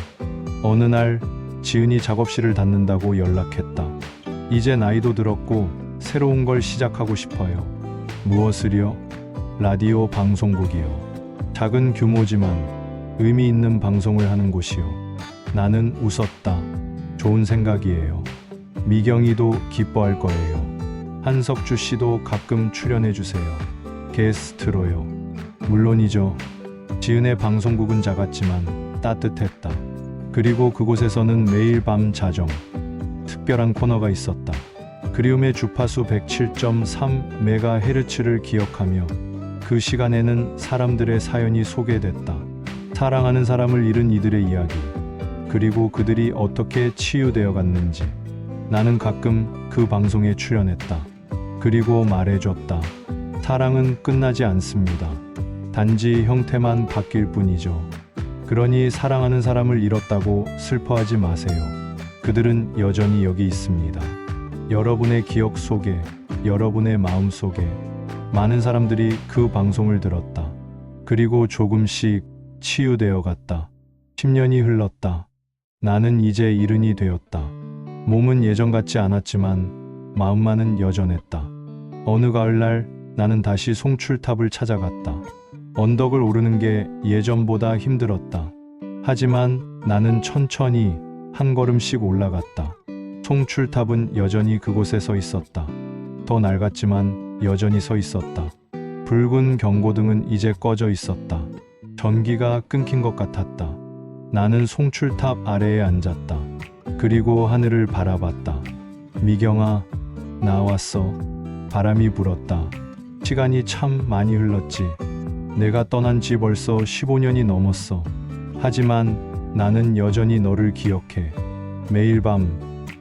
어느 날 지은이 작업실을 닫는다고 연락했다. 이제 나이도 들었고 새로운 걸 시작하고 싶어요. 무엇을요? 라디오 방송국이요. 작은 규모지만 의미 있는 방송을 하는 곳이요. 나는 웃었다. 좋은 생각이에요. 미경이도 기뻐할 거예요. 한석주 씨도 가끔 출연해 주세요. 게스트로요. 물론이죠. 지은의 방송국은 작았지만 따뜻했다. 그리고 그곳에서는 매일 밤 자정, 특별한 코너가 있었다. 그리움의 주파수 107.3MHz를 기억하며 그 시간에는 사람들의 사연이 소개됐다. 사랑하는 사람을 잃은 이들의 이야기, 그리고 그들이 어떻게 치유되어 갔는지. 나는 가끔 그 방송에 출연했다. 그리고 말해줬다. 사랑은 끝나지 않습니다. 단지 형태만 바뀔 뿐이죠. 그러니 사랑하는 사람을 잃었다고 슬퍼하지 마세요. 그들은 여전히 여기 있습니다. 여러분의 기억 속에, 여러분의 마음 속에. 많은 사람들이 그 방송을 들었다. 그리고 조금씩 치유되어 갔다. 10년이 흘렀다. 나는 이제 이른이 되었다. 몸은 예전 같지 않았지만 마음만은 여전했다. 어느 가을날 나는 다시 송출탑을 찾아갔다. 언덕을 오르는 게 예전보다 힘들었다. 하지만 나는 천천히 한 걸음씩 올라갔다. 송출탑은 여전히 그곳에 서 있었다. 더 낡았지만 여전히 서 있었다. 붉은 경고등은 이제 꺼져 있었다. 전기가 끊긴 것 같았다. 나는 송출탑 아래에 앉았다. 그리고 하늘을 바라봤다. 미경아, 나왔어. 바람이 불었다. 시간이 참 많이 흘렀지. 내가 떠난 지 벌써 15년이 넘었어. 하지만 나는 여전히 너를 기억해. 매일 밤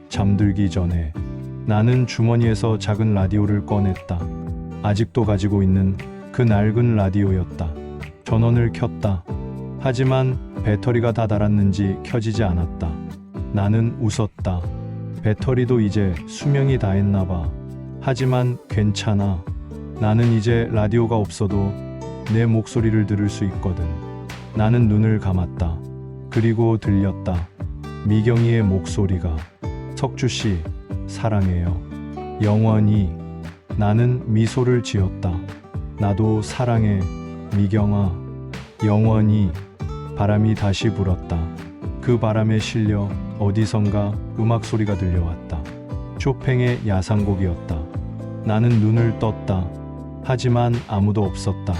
잠들기 전에 나는 주머니에서 작은 라디오를 꺼냈다. 아직도 가지고 있는 그 낡은 라디오였다. 전원을 켰다. 하지만 배터리가 다 닳았는지 켜지지 않았다. 나는 웃었다. 배터리도 이제 수명이 다했나 봐. 하지만 괜찮아. 나는 이제 라디오가 없어도 내 목소리를 들을 수 있거든. 나는 눈을 감았다. 그리고 들렸다. 미경이의 목소리가. 석주씨, 사랑해요. 영원히. 나는 미소를 지었다. 나도 사랑해, 미경아. 영원히. 바람이 다시 불었다. 그 바람에 실려 어디선가 음악 소리가 들려왔다. 쇼팽의 야상곡이었다. 나는 눈을 떴다. 하지만 아무도 없었다.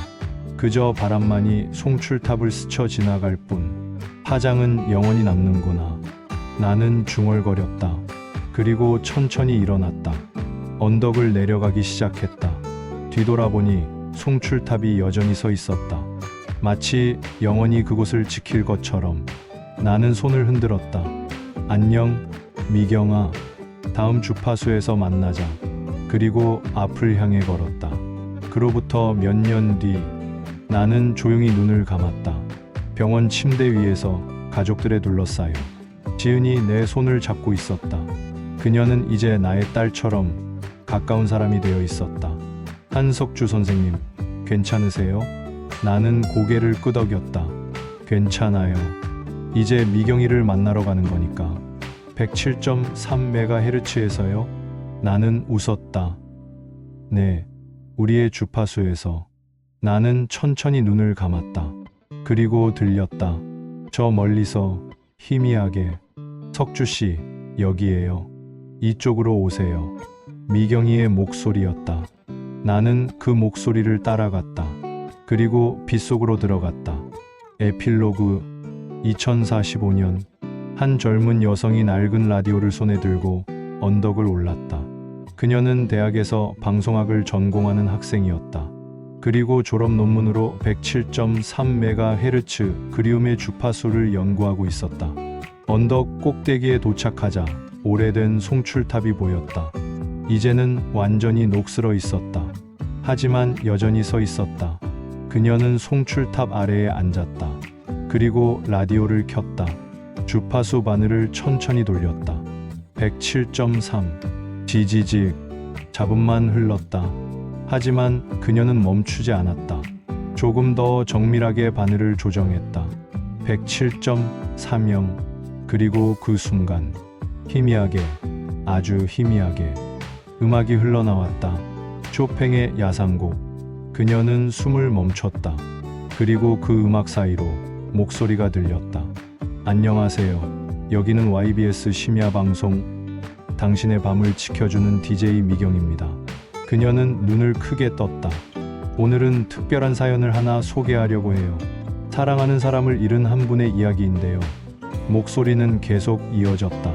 그저 바람만이 송출탑을 스쳐 지나갈 뿐. 화장은 영원히 남는구나. 나는 중얼거렸다. 그리고 천천히 일어났다. 언덕을 내려가기 시작했다. 뒤돌아보니 송출탑이 여전히 서 있었다. 마치 영원히 그곳을 지킬 것처럼. 나는 손을 흔들었다. 안녕, 미경아. 다음 주파수에서 만나자. 그리고 앞을 향해 걸었다. 그로부터 몇 년 뒤 나는 조용히 눈을 감았다. 병원 침대 위에서 가족들에 둘러싸여 지은이 내 손을 잡고 있었다. 그녀는 이제 나의 딸처럼 가까운 사람이 되어 있었다. 한석주 선생님, 괜찮으세요? 나는 고개를 끄덕였다. 괜찮아요. 이제 미경이를 만나러 가는 거니까. 107.3MHz에서요? 나는 웃었다. 네, 우리의 주파수에서. 나는 천천히 눈을 감았다. 그리고 들렸다. 저 멀리서 희미하게. 석주씨, 여기에요. 이쪽으로 오세요. 미경이의 목소리였다. 나는 그 목소리를 따라갔다. 그리고 빗속으로 들어갔다. 에필로그. 2045년 한 젊은 여성이 낡은 라디오를 손에 들고 언덕을 올랐다. 그녀는 대학에서 방송학을 전공하는 학생이었다. 그리고 졸업 논문으로 107.3MHz 그리움의 주파수를 연구하고 있었다. 언덕 꼭대기에 도착하자 오래된 송출탑이 보였다. 이제는 완전히 녹슬어 있었다. 하지만 여전히 서 있었다. 그녀는 송출탑 아래에 앉았다. 그리고 라디오를 켰다. 주파수 바늘을 천천히 돌렸다. 107.3. 지지직. 잡음만 흘렀다. 하지만 그녀는 멈추지 않았다. 조금 더 정밀하게 바늘을 조정했다. 107.30. 그리고 그 순간 희미하게, 아주 희미하게 음악이 흘러나왔다. 쇼팽의 야상곡. 그녀는 숨을 멈췄다. 그리고 그 음악 사이로 목소리가 들렸다. 안녕하세요. 여기는 YBS 심야 방송 당신의 밤을 지켜주는 DJ 미경입니다. 그녀는 눈을 크게 떴다. 오늘은 특별한 사연을 하나 소개하려고 해요. 사랑하는 사람을 잃은 한 분의 이야기인데요. 목소리는 계속 이어졌다.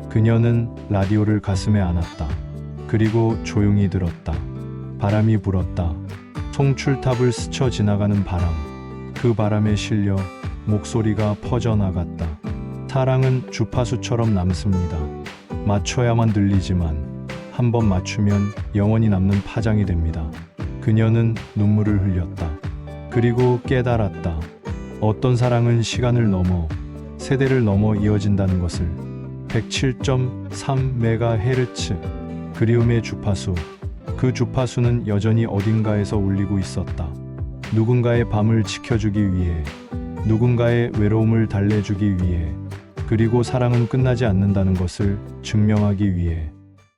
그녀는 라디오를 가슴에 안았다. 그리고 조용히 들었다. 바람이 불었다. 송출탑을 스쳐 지나가는 바람. 그 바람에 실려 목소리가 퍼져나갔다. 사랑은 주파수처럼 남습니다. 맞춰야만 들리지만 한 번 맞추면 영원히 남는 파장이 됩니다. 그녀는 눈물을 흘렸다. 그리고 깨달았다. 어떤 사랑은 시간을 넘어 세대를 넘어 이어진다는 것을. 107.3MHz. 그리움의 주파수. 그 주파수는 여전히 어딘가에서 울리고 있었다. 누군가의 밤을 지켜주기 위해, 누군가의 외로움을 달래주기 위해, 그리고 사랑은 끝나지 않는다는 것을 증명하기 위해.